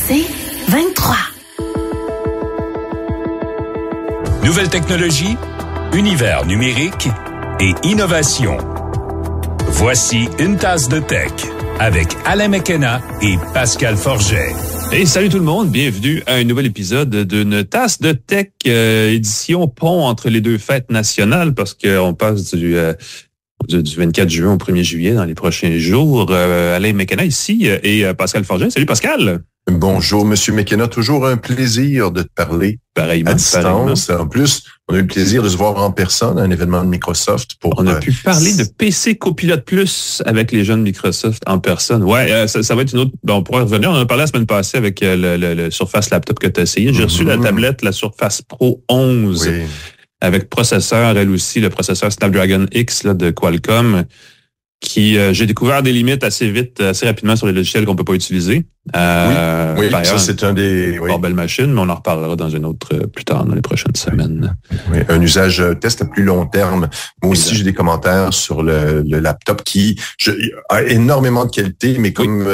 C'est 23. Nouvelles technologies, univers numérique et innovation. Voici une tasse de tech avec Alain McKenna et Pascal Forget. Et salut tout le monde, bienvenue à un nouvel épisode d'une tasse de tech, édition pont entre les deux fêtes nationales, parce qu'on passe du 24 juin au 1er juillet dans les prochains jours. Alain McKenna ici et Pascal Forget. Salut Pascal! Bonjour, Monsieur McKenna. Toujours un plaisir de te parler à distance. En plus, on a eu le plaisir de se voir en personne à un événement de Microsoft. On a pu parler de PC Copilot Plus avec les jeunes Microsoft en personne. Ouais, ça va être une autre... Bon, on pourra revenir. On en a parlé la semaine passée avec le Surface Laptop que tu as essayé. J'ai reçu la tablette, la Surface Pro 11, avec processeur, elle aussi, le processeur Snapdragon X là, de Qualcomm, qui j'ai découvert des limites assez vite, assez rapidement sur les logiciels qu'on peut pas utiliser. Oui, ça c'est un des... belle machine, mais on en reparlera dans une autre plus tard, dans les prochaines semaines. Oui, un usage test à plus long terme. Moi aussi, j'ai des commentaires sur le laptop qui a énormément de qualité, mais comme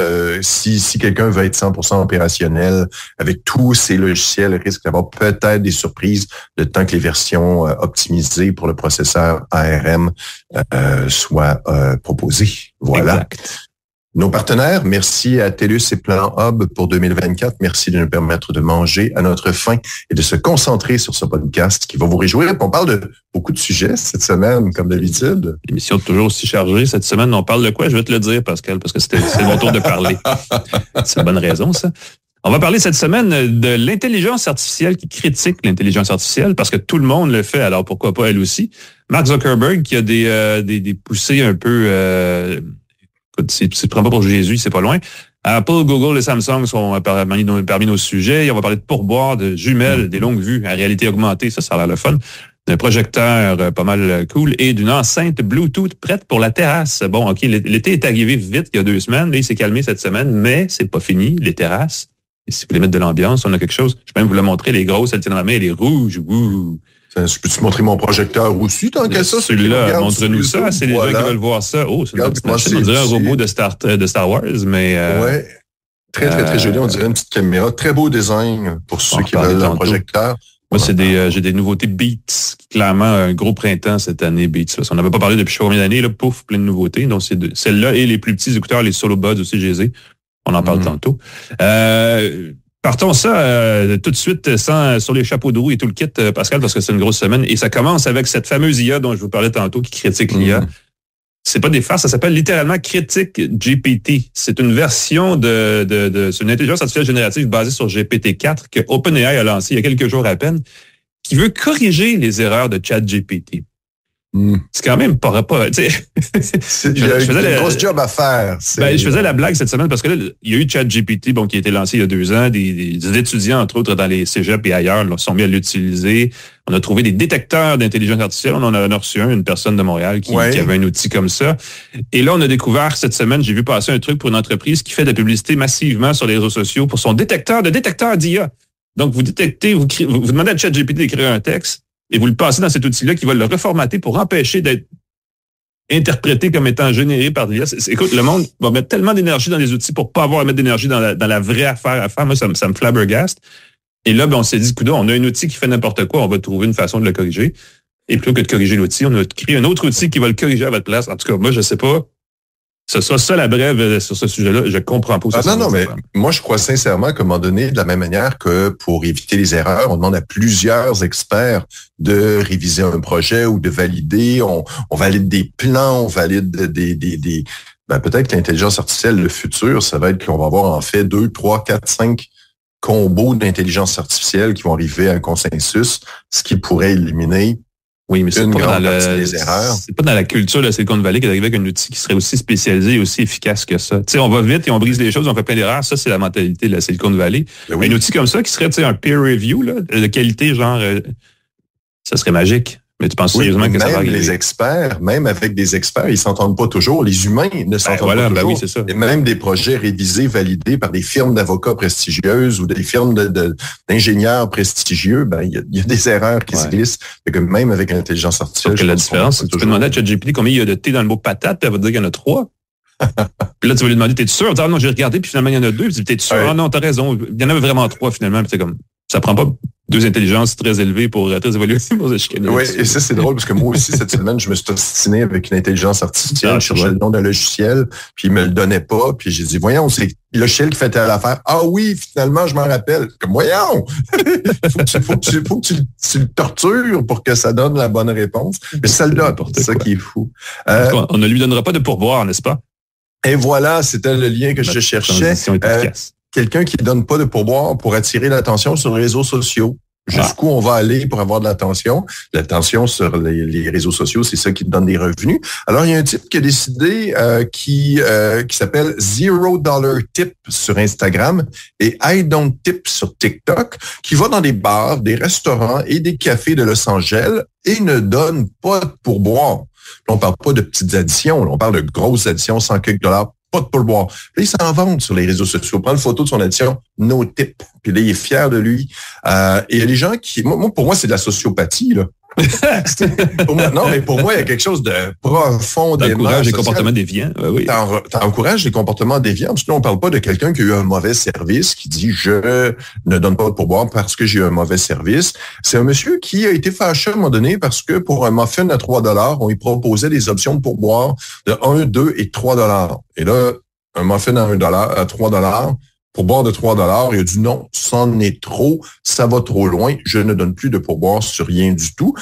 si quelqu'un veut être 100% opérationnel, avec tous ces logiciels, risque d'avoir peut-être des surprises le temps que les versions optimisées pour le processeur ARM soient proposées. Voilà. Exact. Nos partenaires, merci à TELUS et Plan Hub pour 2024. Merci de nous permettre de manger à notre faim et de se concentrer sur ce podcast qui va vous réjouir. On parle de beaucoup de sujets cette semaine, comme d'habitude. L'émission est toujours aussi chargée. Cette semaine, on parle de quoi? Je vais te le dire, Pascal, parce que c'est mon tour de parler. C'est une bonne raison, ça. On va parler cette semaine de l'intelligence artificielle qui critique l'intelligence artificielle, parce que tout le monde le fait, alors pourquoi pas elle aussi. Mark Zuckerberg qui a des poussées un peu... Si tu ne prends pas pour Jésus, c'est pas loin. Apple, Google et Samsung sont parmi nos sujets. On va parler de pourboire, de jumelles, des longues vues à réalité augmentée. Ça a l'air le fun. D'un projecteur pas mal cool et d'une enceinte Bluetooth prête pour la terrasse. Bon, OK, l'été est arrivé vite il y a 2 semaines. Là, il s'est calmé cette semaine, mais c'est pas fini, les terrasses. Et si vous voulez mettre de l'ambiance, on a quelque chose. Je peux même vous la montrer, les grosses, elles tiennent dans la main, et les rouges. Ouh. Je peux te montrer mon projecteur aussi, tant qu'à ça? Celui-là, montre-nous ça. C'est les gens qui veulent voir ça. Oh, c'est une petite machine. On dirait un robot de Star Wars, mais... Ouais. Très joli. On dirait une petite caméra. Très beau design pour ceux qui veulent un projecteur. Moi, j'ai des nouveautés Beats. Clairement, un gros printemps cette année, Beats. On n'avait pas parlé depuis combien d'années, là, pouf, plein de nouveautés. Donc, c'est celle-là et les plus petits écouteurs, les Solo Buds aussi, je les ai. On en parle tantôt. Partons ça tout de suite sur les chapeaux de roue et tout le kit, Pascal, parce que c'est une grosse semaine. Et ça commence avec cette fameuse IA dont je vous parlais tantôt qui critique l'IA. C'est pas des farces, ça s'appelle littéralement Critique GPT. C'est une version c'est une intelligence artificielle générative basée sur GPT-4 que OpenAI a lancé il y a quelques jours à peine, qui veut corriger les erreurs de ChatGPT. C'est quand même pas tu sais. Il y a une grosse job à faire. Je faisais la blague cette semaine parce que là, il y a eu ChatGPT, qui a été lancé il y a 2 ans. Des étudiants, entre autres, dans les cégeps et ailleurs, là, sont mis à l'utiliser. On a trouvé des détecteurs d'intelligence artificielle. On en a reçu une personne de Montréal qui avait un outil comme ça. Et là, on a découvert cette semaine, j'ai vu passer un truc pour une entreprise qui fait de la publicité massivement sur les réseaux sociaux pour son détecteur d'IA. Donc, vous détectez, vous demandez à ChatGPT d'écrire un texte, et vous le passez dans cet outil-là qui va le reformater pour empêcher d'être interprété comme étant généré par l'IA. Écoute, le monde va mettre tellement d'énergie dans les outils pour pas avoir à mettre d'énergie dans la vraie affaire à faire. Moi, ça me flabbergaste. Et là, on s'est dit, coudonc, on a un outil qui fait n'importe quoi, on va trouver une façon de le corriger. Et plutôt que de corriger l'outil, on a créé un autre outil qui va le corriger à votre place. En tout cas, moi, je sais pas. Ce sera ça la brève sur ce sujet-là. Je comprends pas. Mais moi, je crois sincèrement qu'à un moment donné, de la même manière que pour éviter les erreurs, on demande à plusieurs experts de réviser un projet ou de valider. On valide des plans, on valide des peut-être que l'intelligence artificielle, le futur, ça va être qu'on va avoir en fait 2, 3, 4, 5 combos d'intelligence artificielle qui vont arriver à un consensus, ce qui pourrait éliminer Oui, mais c'est pas dans la culture de Silicon Valley d'arriver avec un outil qui serait aussi spécialisé et aussi efficace que ça. Tu sais, on va vite et on brise les choses, on fait plein d'erreurs. Ça, c'est la mentalité de la Silicon Valley. Oui. Un outil comme ça qui serait, tu sais, un peer review là, de qualité, genre, ça serait magique. Mais tu penses sérieusement que ça va arriver? Les experts, même avec des experts, ils s'entendent pas toujours. Les humains ne s'entendent pas toujours. Oui, c'est ça. Et même des projets révisés, validés par des firmes d'avocats prestigieuses ou des firmes d'ingénieurs prestigieux, il y a des erreurs qui se glissent. Fait que même avec l'intelligence artificielle. Sauf que la différence, c'est que tu peux demander à ChatGPT combien il y a de T dans le mot patate, puis elle va te dire qu'il y en a 3. Puis là, tu vas lui demander, t'es sûr? Ah non, j'ai regardé, puis finalement, il y en a deux. Puis t'es sûr? Ah non, t'as raison. Il y en avait vraiment trois, finalement. Puis c'est comme, ça prend pas deux intelligences très élevées très évoluées pour se chicaner. Oui, et ça, c'est drôle, parce que moi aussi, cette semaine, je me suis obstiné avec une intelligence artificielle. Je cherchais le nom d'un logiciel, puis il me le donnait pas. Puis j'ai dit, voyons, c'est le logiciel qui fait telle affaire. Ah oui, finalement, je m'en rappelle. Comme, voyons! faut que tu le tortures pour que ça donne la bonne réponse. Mais ça le donne. C'est ça qui est fou. On ne lui donnera pas de pourboire, n'est-ce pas? Et voilà, c'était le lien que je cherchais. Quelqu'un qui ne donne pas de pourboire pour attirer l'attention sur les réseaux sociaux. Jusqu'où on va aller pour avoir de l'attention? L'attention sur les réseaux sociaux, c'est ça qui te donne des revenus. Alors, il y a un type qui a décidé qui s'appelle $0 Tip sur Instagram et I Don't Tip sur TikTok, qui va dans des bars, des restaurants et des cafés de Los Angeles et ne donne pas de pourboire. Là, on parle pas de petites additions, là, on parle de grosses additions, 100 quelques dollars, pas de pourboire. Là, il s'en vante sur les réseaux sociaux, prend une photo de son addition, no tip. Puis là, il est fier de lui. Et il y a des gens qui... pour moi, c'est de la sociopathie, là. Pour moi, il y a quelque chose de profondément... T'encourages les comportements déviants. Oui. T'encourages les comportements déviants, parce que là, on parle pas de quelqu'un qui a eu un mauvais service, qui dit « je ne donne pas de pourboire parce que j'ai eu un mauvais service ». C'est un monsieur qui a été fâché à un moment donné parce que pour un muffin à $3, on lui proposait des options de pourboire de 1, 2 et $3. Et là, un muffin à $3, pour boire de $3, il a dit non, c'en est trop, ça va trop loin, je ne donne plus de pourboire sur rien du tout.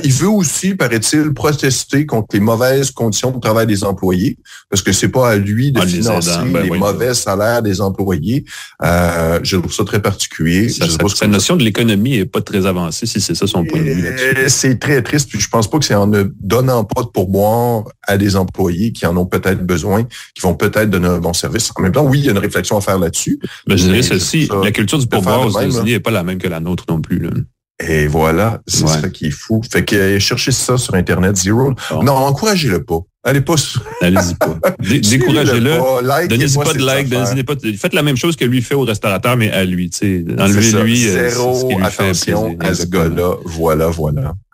Il veut aussi, paraît-il, protester contre les mauvaises conditions de travail des employés, parce que c'est pas à lui de financer les mauvais salaires des employés. Je trouve ça très particulier. Sa notion de l'économie est pas très avancée, si c'est ça son point de vue là-dessus. C'est très triste, puis je pense pas que c'est en ne donnant pas de pourboire à des employés qui en ont peut-être besoin, qui vont peut-être donner un bon service. En même temps, oui, il y a une réflexion à faire là-dessus. Ben, je dirais ceci, la culture du pourboire aux États-Unis n'est pas la même que la nôtre non plus. Là. Et voilà, c'est ça qui est fou. Fait que cherchez ça sur Internet, Zero. Non, encouragez-le pas. Allez pas sur... Allez-y pas. Découragez-le. Donnez-y pas de like. Donnez-y pas de... Faites la même chose que lui fait au restaurateur, mais à lui. Enlevez-lui. Zéro attention à ce gars-là. Voilà.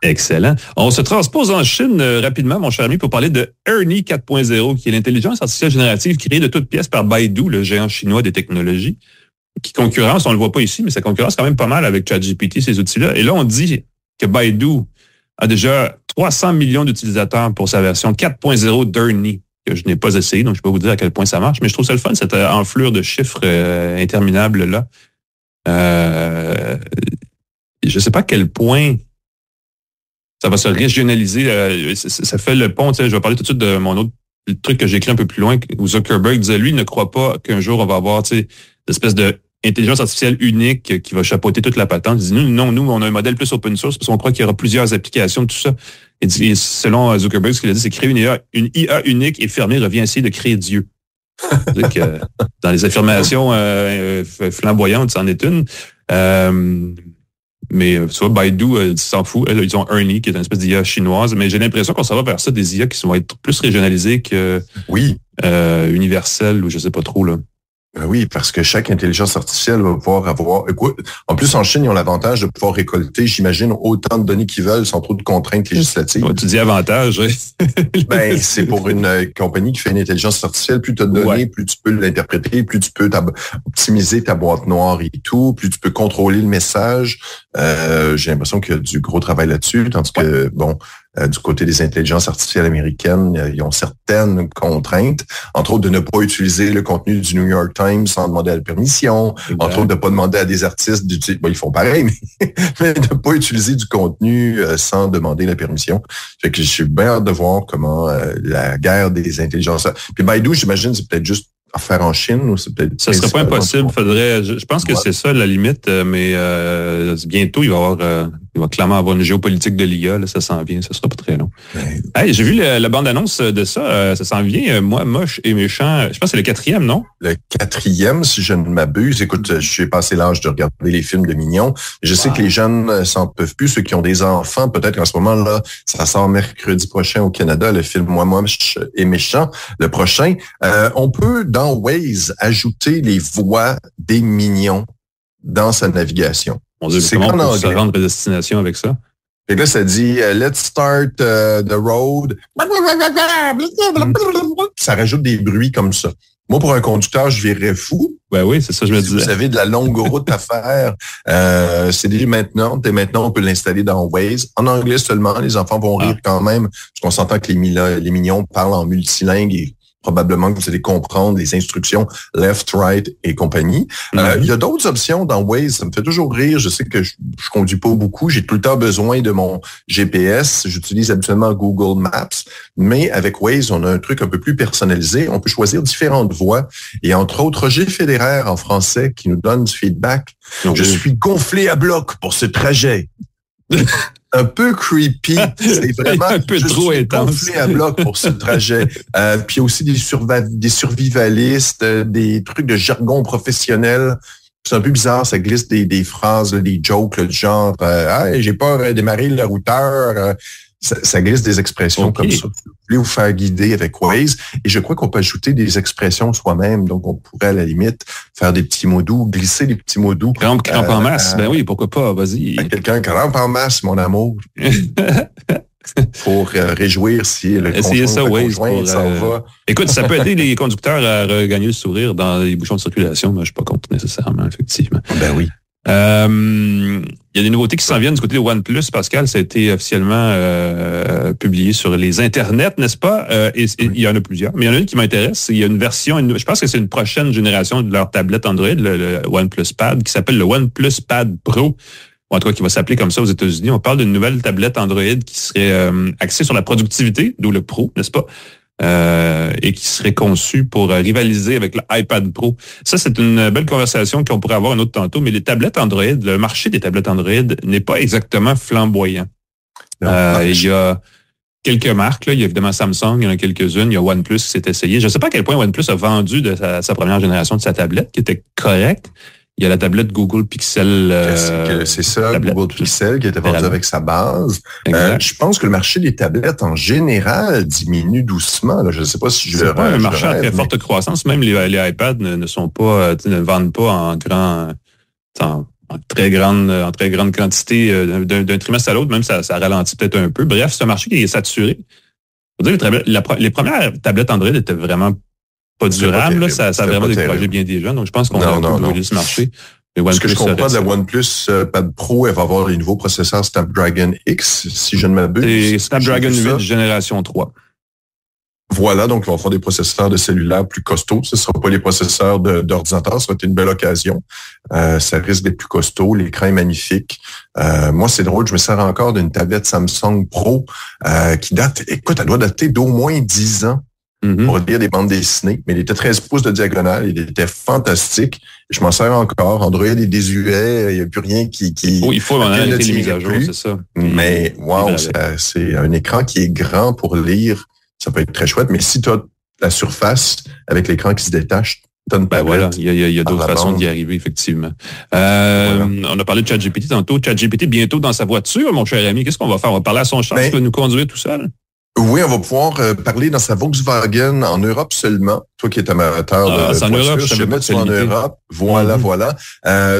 Excellent. On se transpose en Chine rapidement, mon cher ami, pour parler de Ernie 4.0, qui est l'intelligence artificielle générative créée de toutes pièces par Baidu, le géant chinois des technologies, qui concurrence, on le voit pas ici, mais ça concurrence quand même pas mal avec ChatGPT, ces outils-là. Et là, on dit que Baidu a déjà 300 millions d'utilisateurs pour sa version 4.0 d'Ernie, que je n'ai pas essayé, donc je peux pas vous dire à quel point ça marche, mais je trouve ça le fun, cette enflure de chiffres interminables-là. Je sais pas à quel point ça va se régionaliser. Ça fait le pont, je vais parler tout de suite de mon autre truc que j'ai écrit un peu plus loin, où Zuckerberg disait, lui, il ne croit pas qu'un jour, on va avoir une espèce de intelligence artificielle unique qui va chapeauter toute la patente. Il dit, nous, on a un modèle plus open source parce qu'on croit qu'il y aura plusieurs applications, tout ça. Et selon Zuckerberg, ce qu'il a dit, c'est créer une IA unique et fermée revient à essayer de créer Dieu. C'est-à-dire que dans les affirmations flamboyantes, c'en est une. Mais tu vois, Baidu s'en fout. Ils ont Ernie, qui est une espèce d'IA chinoise, mais j'ai l'impression qu'on s'en va vers ça, des IA qui vont être plus régionalisées que universelles, ou je sais pas trop, là. Oui, parce que chaque intelligence artificielle va pouvoir avoir... Écoute, en plus, en Chine, ils ont l'avantage de pouvoir récolter, j'imagine, autant de données qu'ils veulent sans trop de contraintes législatives. Ouais, tu dis avantage, oui. C'est pour une compagnie qui fait une intelligence artificielle, plus tu as de données, plus tu peux l'interpréter, plus tu peux optimiser ta boîte noire et tout, plus tu peux contrôler le message. J'ai l'impression qu'il y a du gros travail là-dessus, tandis que, du côté des intelligences artificielles américaines, ils ont certaines contraintes, entre autres de ne pas utiliser le contenu du New York Times sans demander la permission, entre autres de ne pas demander à des artistes d'utiliser, ils font pareil, mais de ne pas utiliser du contenu sans demander la permission. Fait que je suis bien hâte de voir comment la guerre des intelligences... Puis Baidu, j'imagine, c'est peut-être juste à faire en Chine, ou c'est peut-être... Ça serait pas impossible. Je pense que c'est ça la limite, mais bientôt, il va clairement avoir une géopolitique de l'IA, là, ça s'en vient, ça sera pas très long. Hey, j'ai vu la bande-annonce de ça, ça s'en vient, moi, moche et méchant. Je pense que c'est le 4e, non? Le 4e, si je ne m'abuse. Écoute, j'ai passé l'âge de regarder les films de Mignons. Je sais que les jeunes s'en peuvent plus, ceux qui ont des enfants, peut-être qu'en ce moment-là, ça sort mercredi prochain au Canada, le film Moi, moche et méchant, le prochain. On peut, dans Waze, ajouter les voix des Mignons dans sa navigation. C'est comment on peut se rendre à destination avec ça? Fait que là, ça dit let's start the road. Ça rajoute des bruits comme ça. Moi, pour un conducteur, je virerais fou. Ben oui, c'est ça, je me disais. Vous avez de la longue route à faire. C'est déjà maintenant. Dès maintenant, on peut l'installer dans Waze. En anglais seulement, les enfants vont rire quand même, parce qu'on s'entend que les mignons parlent en multilingue et probablement que vous allez comprendre les instructions left, right et compagnie. Il y a d'autres options dans Waze. Ça me fait toujours rire. Je sais que je conduis pas beaucoup. J'ai tout le temps besoin de mon GPS. J'utilise habituellement Google Maps. Mais avec Waze, on a un truc un peu plus personnalisé. On peut choisir différentes voies. Et entre autres, Roger Federer en français qui nous donne du feedback. Je suis gonflé à bloc pour ce trajet. Un peu creepy, c'est vraiment un peu trop intense. Gonflé à bloc pour ce trajet. Puis il y a aussi des survivalistes, des trucs de jargon professionnel. C'est un peu bizarre, ça glisse des phrases, des jokes, là, du genre j'ai pas démarré le routeur. Ça glisse des expressions comme ça. Vous voulez vous faire guider avec Waze. Et je crois qu'on peut ajouter des expressions soi-même. Donc, on pourrait, à la limite, faire des petits mots doux, glisser des petits mots doux. Crampe en masse. Ben oui, pourquoi pas, vas-y. Quelqu'un crampe en masse, mon amour. Pour réjouir si le conjoint s'en va. Écoute, ça peut aider les conducteurs à regagner le sourire dans les bouchons de circulation, mais je suis pas contre nécessairement, effectivement. Ben oui. Il y a des nouveautés qui s'en viennent du côté de OnePlus, Pascal. Ça a été officiellement publié sur les internets, n'est-ce pas? Et il y en a plusieurs. Mais il y en a une qui m'intéresse. Il y a une version, je pense que c'est une prochaine génération de leur tablette Android, le OnePlus Pad, qui s'appelle le OnePlus Pad Pro. Ou en tout cas, qui va s'appeler comme ça aux États-Unis. On parle d'une nouvelle tablette Android qui serait axée sur la productivité, d'où le Pro, n'est-ce pas? Et qui serait conçu pour rivaliser avec l'iPad Pro. Ça, c'est une belle conversation qu'on pourrait avoir un autre tantôt, mais les tablettes Android, le marché des tablettes Android n'est pas exactement flamboyant. Il y a quelques marques, là. Il y a évidemment Samsung, il y en a quelques-unes, il y a OnePlus qui s'est essayé. Je ne sais pas à quel point OnePlus a vendu de sa première génération de sa tablette, qui était correcte. Il y a la tablette Google Pixel. C'est ça, Google Pixel qui était vendu avec sa base. Je pense que le marché des tablettes en général diminue doucement. Là. Je ne sais pas si c'est pas un marché à très forte croissance. Même les iPads ne sont pas, ne vendent pas en très grande quantité d'un trimestre à l'autre. Même ça ralentit peut-être un peu. Bref, c'est un marché qui est saturé. Faut dire, les premières tablettes Android étaient vraiment pas durable, là, ça a vraiment découragé bien des gens. Donc, je pense qu'on a brûlé ce marché. Ce que je comprends de la OnePlus Pad Pro, elle va avoir les nouveaux processeurs Snapdragon X, si je ne m'abuse. Et Snapdragon 8 génération 3. Voilà, donc ils vont faire des processeurs de cellulaire plus costauds. Ce ne sera pas les processeurs d'ordinateur, ça va être une belle occasion. Ça risque d'être plus costaud, l'écran est magnifique. Moi, c'est drôle, je me sers encore d'une tablette Samsung Pro qui date, écoute, elle doit dater d'au moins 10 ans. Pour lire des bandes dessinées, mais il était 13 pouces de diagonale, il était fantastique. Je m'en sers encore. Android est désuet, il n'y a plus rien qui il faut arrêter les mises à jour, c'est ça. Mais wow, c'est un écran qui est grand pour lire. Ça peut être très chouette, mais si tu as la surface avec l'écran qui se détache, voilà, il y a d'autres façons d'y arriver, effectivement. On a parlé de ChatGPT tantôt. ChatGPT bientôt dans sa voiture, mon cher ami. Qu'est-ce qu'on va faire? On va parler à son char qui va nous conduire tout seul? Oui, on va pouvoir parler dans sa Volkswagen en Europe seulement. Toi qui es amateur de voiture, Europe, je vais mettre en Europe. Voilà.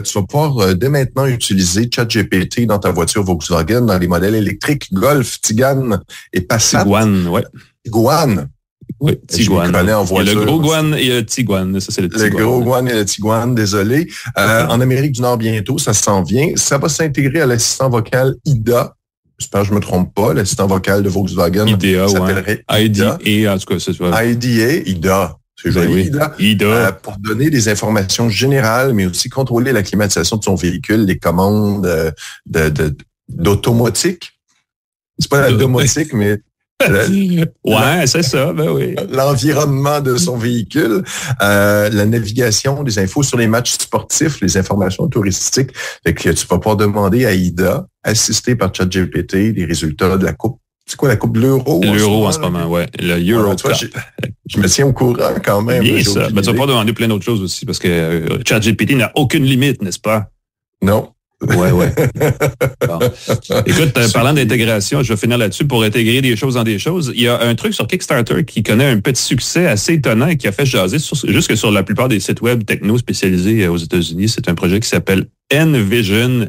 Tu vas pouvoir dès maintenant utiliser ChatGPT dans ta voiture Volkswagen, dans les modèles électriques Golf, Tiguan et Passat. Tiguan, ouais. Tiguan. Oui, Tiguan. En voiture. Il y a le gros Guan et le Tiguan. Ça, c'est le Tiguan. Le gros Guan et le Tiguan, désolé. En Amérique du Nord, bientôt, ça s'en vient. Ça va s'intégrer à l'assistant vocal IDA. J'espère que je me trompe pas. L'assistant vocal de Volkswagen s'appellerait IDA. IDA, en tout cas, c'est ça. IDA. C'est joli, IDA. Pour donner des informations générales, mais aussi contrôler la climatisation de son véhicule, les commandes d'automotique. C'est pas la domotique, mais ouais, c'est ça, ben oui. L'environnement de son véhicule, la navigation, des infos sur les matchs sportifs, les informations touristiques. Fait que tu vas pouvoir demander à IDA, assisté par ChatGPT, les résultats de la coupe. C'est quoi la coupe de l'Euro? L'Euro en ce moment, ouais. Le Euro Cup. Je me tiens au courant quand même. Bien ça. Mais tu vas pas demander plein d'autres choses aussi parce que ChatGPT n'a aucune limite, n'est-ce pas? Non. Ouais. Bon. Écoute, parlant d'intégration, je vais finir là-dessus pour intégrer des choses dans des choses. Il y a un truc sur Kickstarter qui connaît un petit succès assez étonnant et qui a fait jaser jusque sur la plupart des sites web techno spécialisés aux États-Unis. C'est un projet qui s'appelle Envision,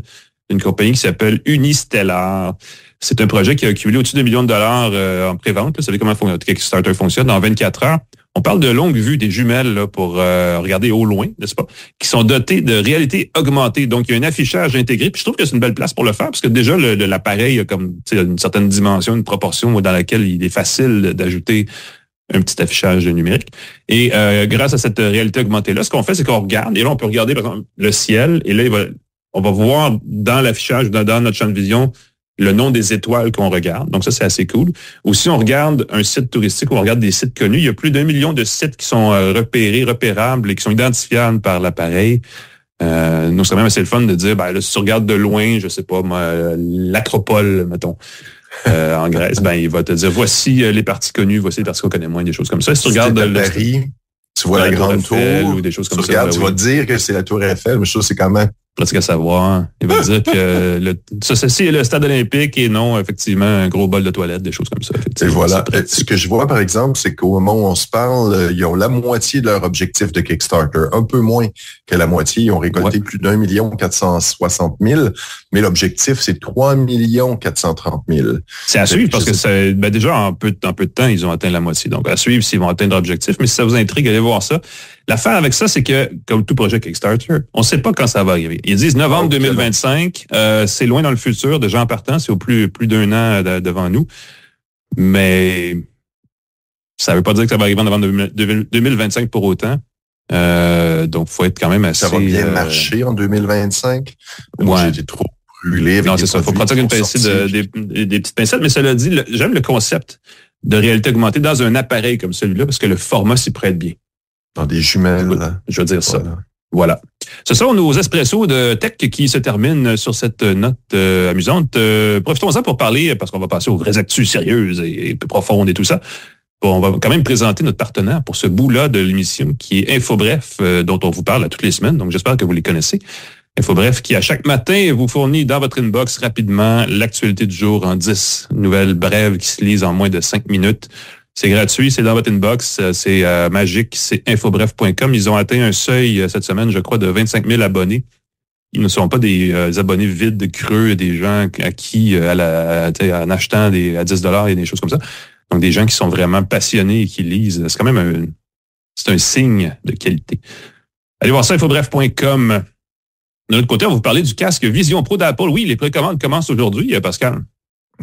une compagnie qui s'appelle Unistellar. C'est un projet qui a accumulé au-dessus de $1 million en pré-vente. Vous savez comment Kickstarter fonctionne en 24 heures. On parle de longue vue des jumelles là, pour regarder au loin, n'est-ce pas, qui sont dotées de réalité augmentée. Donc, il y a un affichage intégré. Puis je trouve que c'est une belle place pour le faire parce que déjà, l'appareil a comme une certaine dimension, une proportion dans laquelle il est facile d'ajouter un petit affichage numérique. Et grâce à cette réalité augmentée-là, ce qu'on fait, c'est qu'on regarde. Et là, on peut regarder, par exemple, le ciel. Et là, on va voir dans l'affichage, dans notre champ de vision, le nom des étoiles qu'on regarde. Donc ça, c'est assez cool. Aussi, on regarde un site touristique, on regarde des sites connus. Il y a plus d'1 million de sites qui sont repérables et qui sont identifiables par l'appareil. Nous, c'est même assez le fun de dire, là, si tu regardes de loin, je sais pas, moi, l'Acropole, mettons, en Grèce, il va te dire, voici les parties connues, voici les parties qu'on connaît moins, des choses comme ça. Si tu regardes Paris, tu vois la grande tour, ou des choses comme tu regardes, tu vas dire que c'est la tour Eiffel, mais je trouve que c'est quand même pratique à savoir. Il va dire que ceci est le stade olympique et non, effectivement, un gros bol de toilette, des choses comme ça. Et voilà. Ce que je vois, par exemple, c'est qu'au moment où on se parle, ils ont la moitié de leur objectif de Kickstarter. Un peu moins que la moitié. Ils ont récolté plus d'1 460 000, mais l'objectif, c'est 3 430 000. C'est à suivre parce que déjà, en peu de temps, ils ont atteint la moitié. Donc, à suivre s'ils vont atteindre l'objectif. Mais si ça vous intrigue, allez voir ça. L'affaire avec ça, c'est que, comme tout projet Kickstarter, on ne sait pas quand ça va arriver. Ils disent novembre 2025, c'est loin dans le futur, déjà en partant, c'est au plus d'1 an devant nous. Mais ça ne veut pas dire que ça va arriver en novembre 2025 pour autant. Donc, il faut être quand même assez... Ça va bien marcher en 2025. Ouais. J'ai été trop brûlé. Non, c'est ça. Il faut prendre des petites pincettes. Mais cela dit, j'aime le concept de réalité augmentée dans un appareil comme celui-là parce que le format s'y prête bien. Dans des jumelles. Je veux dire ça. Voilà. Ce sont nos espressos de tech qui se terminent sur cette note amusante. Profitons-en pour parler, parce qu'on va passer aux vraies actus sérieuses et plus profondes et tout ça. Bon, on va quand même présenter notre partenaire pour ce bout-là de l'émission qui est InfoBref, dont on vous parle toutes les semaines. Donc, j'espère que vous les connaissez. InfoBref qui, à chaque matin, vous fournit dans votre inbox rapidement l'actualité du jour en 10 nouvelles brèves qui se lisent en moins de 5 minutes. C'est gratuit, c'est dans votre inbox, c'est magique, c'est infobref.com. Ils ont atteint un seuil cette semaine, je crois, de 25 000 abonnés. Ils ne sont pas des abonnés vides, creux, des gens à qui, en achetant à 10 $ et des choses comme ça. Donc, des gens qui sont vraiment passionnés et qui lisent. C'est quand même un signe de qualité. Allez voir ça, infobref.com. De l'autre côté, on va vous parler du casque Vision Pro d'Apple. Oui, les précommandes commencent aujourd'hui, Pascal.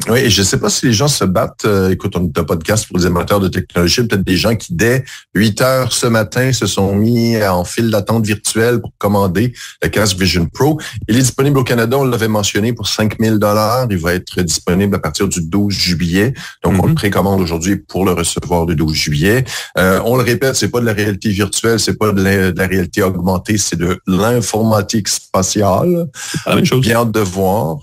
Oui, et je ne sais pas si les gens se battent. Écoute, on est un podcast pour les amateurs de technologie. Peut-être des gens qui, dès 8 heures ce matin, se sont mis en file d'attente virtuelle pour commander le casque Vision Pro. Il est disponible au Canada, on l'avait mentionné, pour 5 000 $. Il va être disponible à partir du 12 juillet. Donc, on le précommande aujourd'hui pour le recevoir le 12 juillet. On le répète, c'est pas de la réalité virtuelle, c'est pas de la réalité augmentée, c'est de l'informatique spatiale. La même chose. Bien hâte de voir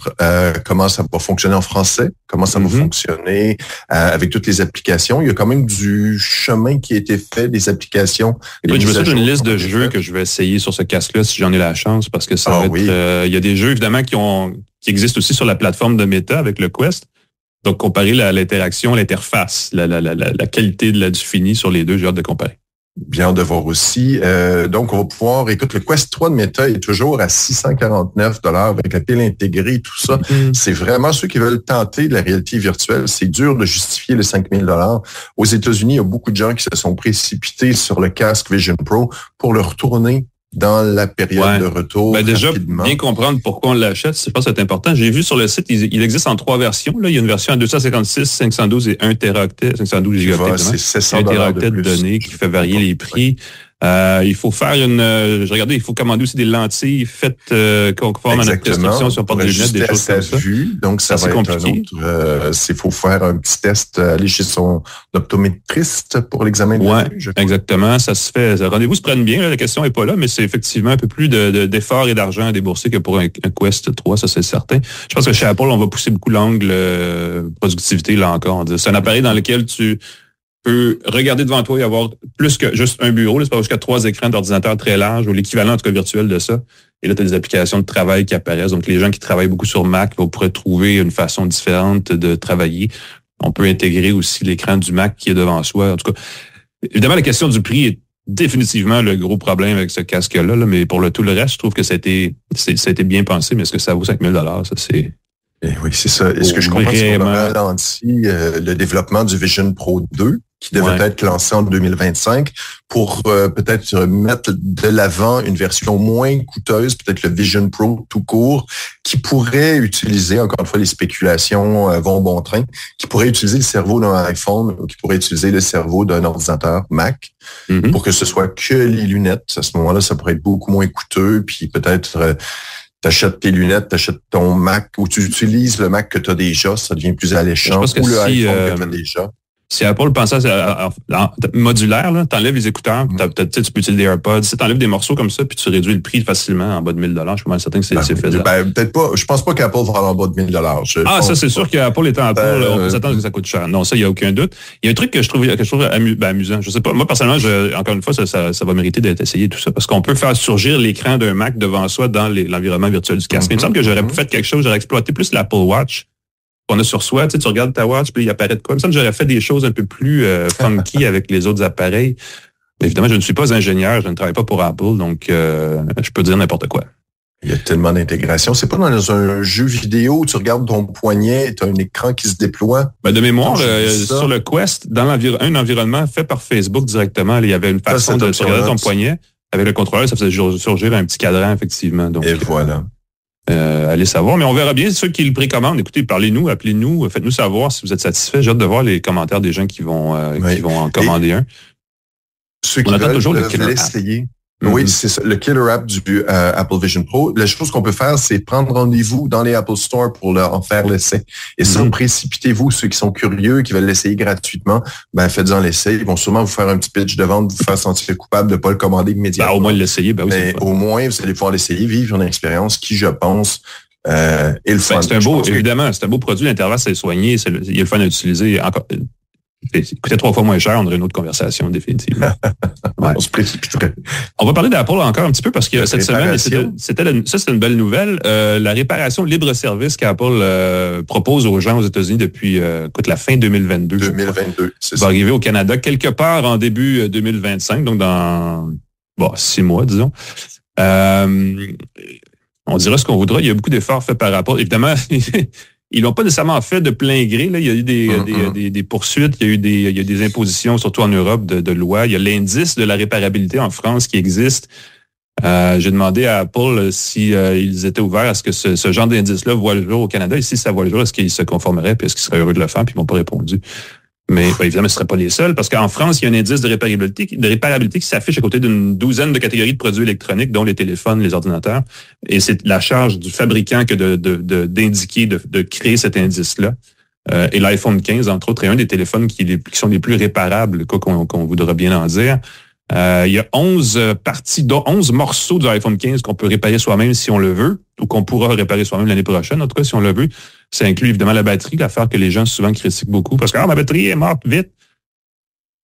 comment ça va fonctionner en français. Comment ça va fonctionner avec toutes les applications. Il y a quand même du chemin qui a été fait, des applications. Oui, je me suis une liste de jeux que je vais essayer sur ce casque-là si j'en ai la chance, parce que ça va être... il y a des jeux, évidemment, qui existent aussi sur la plateforme de Meta avec le Quest. Donc, comparer l'interaction, l'interface, la qualité du fini sur les deux, j'ai hâte de comparer. Bien de voir aussi. Donc, on va pouvoir... Écoute, le Quest 3 de Meta est toujours à 649 $ avec la pile intégrée, tout ça. C'est vraiment ceux qui veulent tenter de la réalité virtuelle. C'est dur de justifier les 5 000 $. Aux États-Unis, il y a beaucoup de gens qui se sont précipités sur le casque Vision Pro pour le retourner dans la période de retour. Déjà, bien comprendre pourquoi on l'achète, je pense que c'est important. J'ai vu sur le site, il existe en trois versions. Là, il y a une version à 256, 512 et 1 teraoctet, 512 gigaoctets. C'est 700 $1 teraoctet de données qui fait varier les prix. Il faut faire je regardais, il faut commander aussi des lentilles faites conformes à notre prescription si on porte des lunettes, des choses comme ça. Donc, ça va être compliqué. Il faut faire un petit test, aller chez son optométriste pour l'examen de la vue. Exactement. Ça se fait. Rendez-vous se prennent bien. Là, la question n'est pas là, mais c'est effectivement un peu plus d'efforts et d'argent à débourser que pour un Quest 3, ça c'est certain. Je pense que chez Apple, on va pousser beaucoup l'angle productivité, là encore. C'est un appareil dans lequel tu peux regarder devant toi et avoir plus que juste un bureau. Là, c'est pas jusqu'à 3 écrans d'ordinateur très larges ou l'équivalent en tout cas virtuel de ça. Et là, tu as des applications de travail qui apparaissent. Donc, les gens qui travaillent beaucoup sur Mac vont pourraient trouver une façon différente de travailler. On peut intégrer aussi l'écran du Mac qui est devant soi. En tout cas, évidemment, la question du prix est définitivement le gros problème avec ce casque-là. Mais pour tout le reste, je trouve que ça a été bien pensé. Mais est-ce que ça vaut 5 000 $? Ça, c'est... Oui, c'est ça. Et ce que je comprends, c'est qu'on a ralenti le développement du Vision Pro 2, qui devait être lancé en 2025, pour peut-être mettre de l'avant une version moins coûteuse, peut-être le Vision Pro tout court, qui pourrait utiliser, encore une fois, les spéculations vont bon train, qui pourrait utiliser le cerveau d'un iPhone ou qui pourrait utiliser le cerveau d'un ordinateur Mac, pour que ce soit que les lunettes. À ce moment-là, ça pourrait être beaucoup moins coûteux, puis peut-être... T'achètes tes lunettes, t'achètes ton Mac, ou tu utilises le Mac que tu as déjà, ça devient plus alléchant, ou le iPhone que tu as déjà. Si Apple pensait modulaire, là, t'enlèves les écouteurs, tu peux utiliser des AirPods, si t'enlèves des morceaux comme ça, puis tu réduis le prix facilement en bas de 1000 $, je suis pas certain que c'est faisable. Peut-être pas. Je pense pas qu'Apple va en bas de 1000 $. Ça, c'est sûr qu'Apple étant Apple, on s'attend que ça coûte cher. Non, ça, il n'y a aucun doute. Il y a un truc que je trouve amusant. Je sais pas. Moi, personnellement, encore une fois, ça va mériter d'être essayé tout ça, parce qu'on peut faire surgir l'écran d'un Mac devant soi dans l'environnement virtuel du casque. Il me semble que j'aurais fait quelque chose, j'aurais exploité plus l'Apple Watch qu'on a sur soi. Tu regardes ta watch, puis il apparaît de quoi. Il me semble que j'aurais fait des choses un peu plus funky avec les autres appareils. Mais évidemment, je ne suis pas ingénieur, je ne travaille pas pour Apple, donc je peux dire n'importe quoi. Il y a tellement d'intégration. C'est pas dans un jeu vidéo où tu regardes ton poignet et tu as un écran qui se déploie. De mémoire, sur le Quest, dans un environnement fait par Facebook directement, il y avait une façon de regarder ton poignet. Avec le contrôleur, ça faisait surgir un petit cadran, effectivement. Donc, et voilà. Allez savoir, mais on verra bien ceux qui le précommandent. Écoutez, parlez-nous, appelez-nous, faites-nous savoir si vous êtes satisfaits. J'ai hâte de voir les commentaires des gens qui vont en commander un. Ceux qui veulent l'essayer. Oui, c'est ça, le killer app du Apple Vision Pro. La chose qu'on peut faire, c'est prendre rendez-vous dans les Apple Store pour en faire l'essai. Et ça, précipitez-vous, ceux qui sont curieux, qui veulent l'essayer gratuitement, faites-en l'essai. Ils vont sûrement vous faire un petit pitch de vente, vous faire sentir coupable de ne pas le commander immédiatement. Au moins l'essayer, oui. Mais au moins, vous allez pouvoir l'essayer, vivre une expérience qui, je pense, est le fun. Évidemment, c'est un beau produit, l'interface est soignée, il y a le fun à utiliser. Il coûtait 3 fois moins cher, on aurait une autre conversation, définitivement. On se précipiterait. On va parler d'Apple encore un petit peu parce que cette semaine, c'était une belle nouvelle. La réparation libre-service qu'Apple propose aux gens aux États-Unis depuis la fin 2022. 2022, c'est ça. Va arriver au Canada quelque part en début 2025, donc dans 6 mois, disons. On dira ce qu'on voudra. Il y a beaucoup d'efforts faits par Apple. Évidemment, ils l'ont pas nécessairement fait de plein gré. Là. Il y a eu des poursuites, il y a des impositions, surtout en Europe, de lois. Il y a l'indice de la réparabilité en France qui existe. J'ai demandé à Apple si ils étaient ouverts à ce que ce genre d'indice-là voit le jour au Canada. Et si ça voit le jour, est-ce qu'ils se conformeraient, puis est-ce qu'ils seraient heureux de le faire, puis ils m'ont pas répondu. Mais évidemment, ce ne seraient pas les seuls, parce qu'en France, il y a un indice de réparabilité qui s'affiche à côté d'une douzaine de catégories de produits électroniques, dont les téléphones, les ordinateurs. Et c'est la charge du fabricant que d'indiquer, de créer cet indice-là. Et l'iPhone 15, entre autres, est un des téléphones qui sont les plus réparables, quoi qu'on voudra bien en dire. Il y a 11 parties, dont 11 morceaux de l'iPhone 15 qu'on peut réparer soi-même si on le veut, ou qu'on pourra réparer soi-même l'année prochaine, en tout cas si on le veut. Ça inclut évidemment la batterie, l'affaire que les gens souvent critiquent beaucoup, parce que ma batterie est morte vite.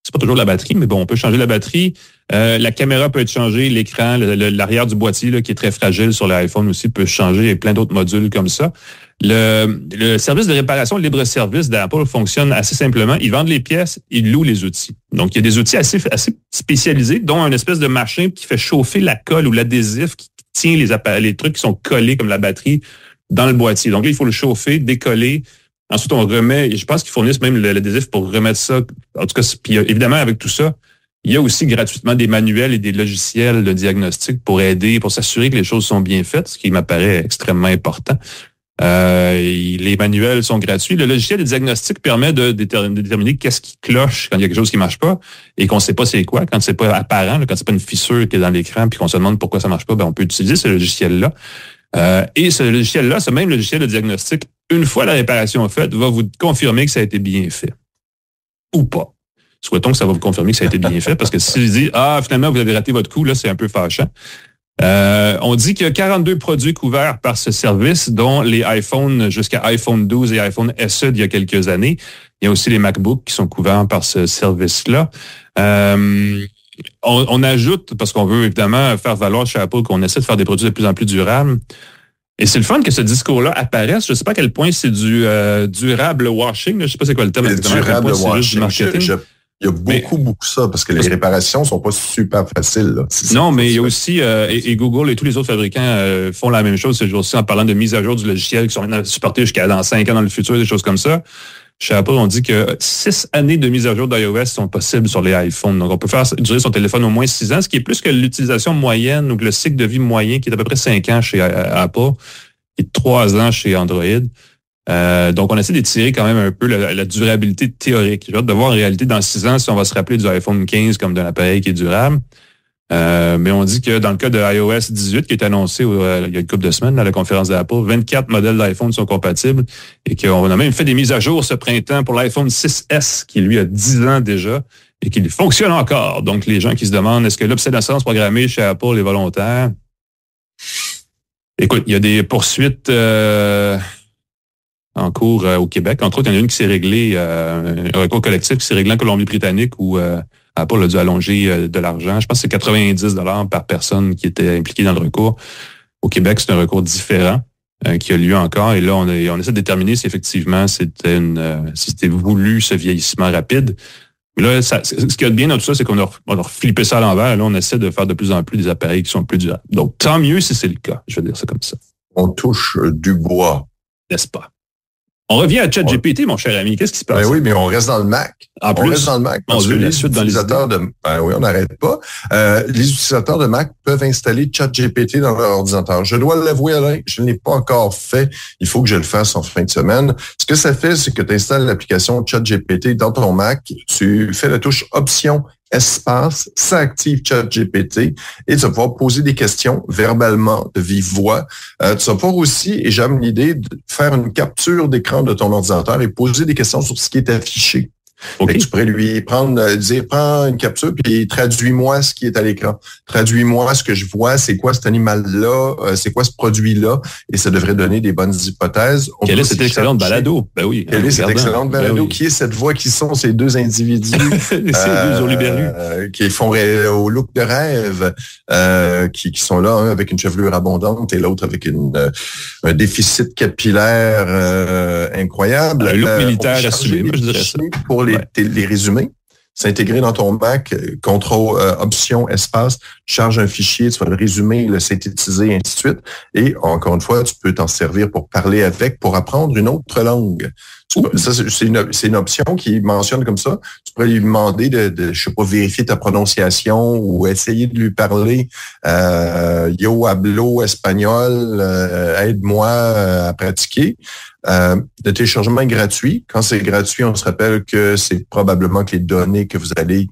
C'est pas toujours la batterie, mais bon, on peut changer la batterie. La caméra peut être changée, l'écran, l'arrière du boîtier là, qui est très fragile sur l'iPhone aussi peut changer, et plein d'autres modules comme ça. Le service de réparation libre-service d'Apple fonctionne assez simplement. Ils vendent les pièces, ils louent les outils. Donc, il y a des outils assez spécialisés, dont un espèce de machin qui fait chauffer la colle ou l'adhésif qui tient les trucs qui sont collés comme la batterie dans le boîtier. Donc là, il faut le chauffer, décoller. Ensuite, on remet, je pense qu'ils fournissent même l'adhésif pour remettre ça. En tout cas, puis évidemment, avec tout ça, il y a aussi gratuitement des manuels et des logiciels de diagnostic pour aider, pour s'assurer que les choses sont bien faites, ce qui m'apparaît extrêmement important. Les manuels sont gratuits. Le logiciel de diagnostic permet de déterminer qu'est-ce qui cloche quand il y a quelque chose qui marche pas et qu'on sait pas c'est quoi, quand c'est pas apparent, quand c'est pas une fissure qui est dans l'écran puis qu'on se demande pourquoi ça marche pas, on peut utiliser ce logiciel-là. Et ce logiciel-là, ce même logiciel de diagnostic, une fois la réparation faite, va vous confirmer que ça a été bien fait. Ou pas. Souhaitons que ça va vous confirmer que ça a été bien fait, parce que si je dis, finalement, vous avez raté votre coup, là, c'est un peu fâchant. On dit qu'il y a 42 produits couverts par ce service, dont les iPhones jusqu'à iPhone 12 et iPhone SE d'il y a quelques années. Il y a aussi les MacBooks qui sont couverts par ce service-là. On ajoute, parce qu'on veut évidemment faire valoir chez Apple qu'on essaie de faire des produits de plus en plus durables. Et c'est le fun que ce discours-là apparaisse. Je ne sais pas à quel point c'est du durable washing. Je ne sais pas c'est quoi le terme. Durable washing. Il y a beaucoup ça, parce que les réparations sont pas super faciles. Là. Non, mais il y a aussi, et Google et tous les autres fabricants font la même chose ces jours-ci en parlant de mise à jour du logiciel qui sont maintenant supportés jusqu'à dans 5 ans dans le futur, des choses comme ça. Chez Apple, on dit que 6 années de mise à jour d'iOS sont possibles sur les iPhones. Donc, on peut faire durer son téléphone au moins 6 ans, ce qui est plus que l'utilisation moyenne ou que le cycle de vie moyen qui est à peu près 5 ans chez Apple et 3 ans chez Android. Donc, on essaie d'étirer quand même un peu la durabilité théorique. J'ai hâte de voir en réalité dans 6 ans si on va se rappeler du iPhone 15 comme d'un appareil qui est durable. Mais on dit que dans le cas de iOS 18 qui est annoncé il y a une couple de semaines à la conférence d'Apple, 24 modèles d'iPhone sont compatibles et qu'on a même fait des mises à jour ce printemps pour l'iPhone 6S qui lui a 10 ans déjà et qui fonctionne encore. Donc, les gens qui se demandent est-ce que l'obsolescence programmée chez Apple est volontaire? Écoute, il y a des poursuites en cours au Québec. Entre autres, il y en a une qui s'est réglée, un recours collectif qui s'est réglé en Colombie-Britannique où Apple a dû allonger de l'argent. Je pense que c'est 90 $ par personne qui était impliquée dans le recours. Au Québec, c'est un recours différent qui a lieu encore. Et là, on essaie de déterminer si effectivement c'était voulu ce vieillissement rapide. Mais là, ce qui est bien dans tout ça, c'est qu'on a flippé ça à l'envers. Là, on essaie de faire de plus en plus des appareils qui sont plus durables. Donc, tant mieux si c'est le cas. Je vais dire ça comme ça. On touche du bois. N'est-ce pas? On revient à ChatGPT, mon cher ami. Qu'est-ce qui se passe? Ben oui, mais on reste dans le Mac. En plus, on reste dans le Mac. Parce que les utilisateurs oui, on n'arrête pas. Les utilisateurs de Mac peuvent installer ChatGPT dans leur ordinateur. Je dois l'avouer, Alain, je ne l'ai pas encore fait. Il faut que je le fasse en fin de semaine. Ce que ça fait, c'est que tu installes l'application ChatGPT dans ton Mac. Tu fais la touche Option espace, ça active ChatGPT et tu vas pouvoir poser des questions verbalement, de vive voix. Tu vas pouvoir aussi, et j'aime l'idée, de faire une capture d'écran de ton ordinateur et poser des questions sur ce qui est affiché. Okay. Tu pourrais lui prends une capture puis traduis-moi ce qui est à l'écran. Traduis-moi ce que je vois, c'est quoi cet animal-là, c'est quoi ce produit-là, et ça devrait donner des bonnes hypothèses. Quelle est cette excellente balado? Ben oui. Quelle est cette excellente balado? Qui est cette voix? Qui sont ces deux individus? Ces deux hurluberlus. Qui font au look de rêve, qui sont là, un avec une chevelure abondante et l'autre avec un déficit capillaire incroyable. Un look militaire assumé, moi je dirais ça. Pour les résumés, s'intégrer dans ton Mac, contrôle, option, espace, tu charges un fichier, tu vas le résumer, le synthétiser, et ainsi de suite. Et encore une fois, tu peux t'en servir pour parler avec, pour apprendre une autre langue. Ça, c'est une option qui mentionne comme ça. Tu pourrais lui demander de je sais pas, vérifier ta prononciation ou essayer de lui parler yo hablo espagnol, aide-moi à pratiquer. Le téléchargement est gratuit. Quand c'est gratuit, on se rappelle que c'est probablement que les données que vous allez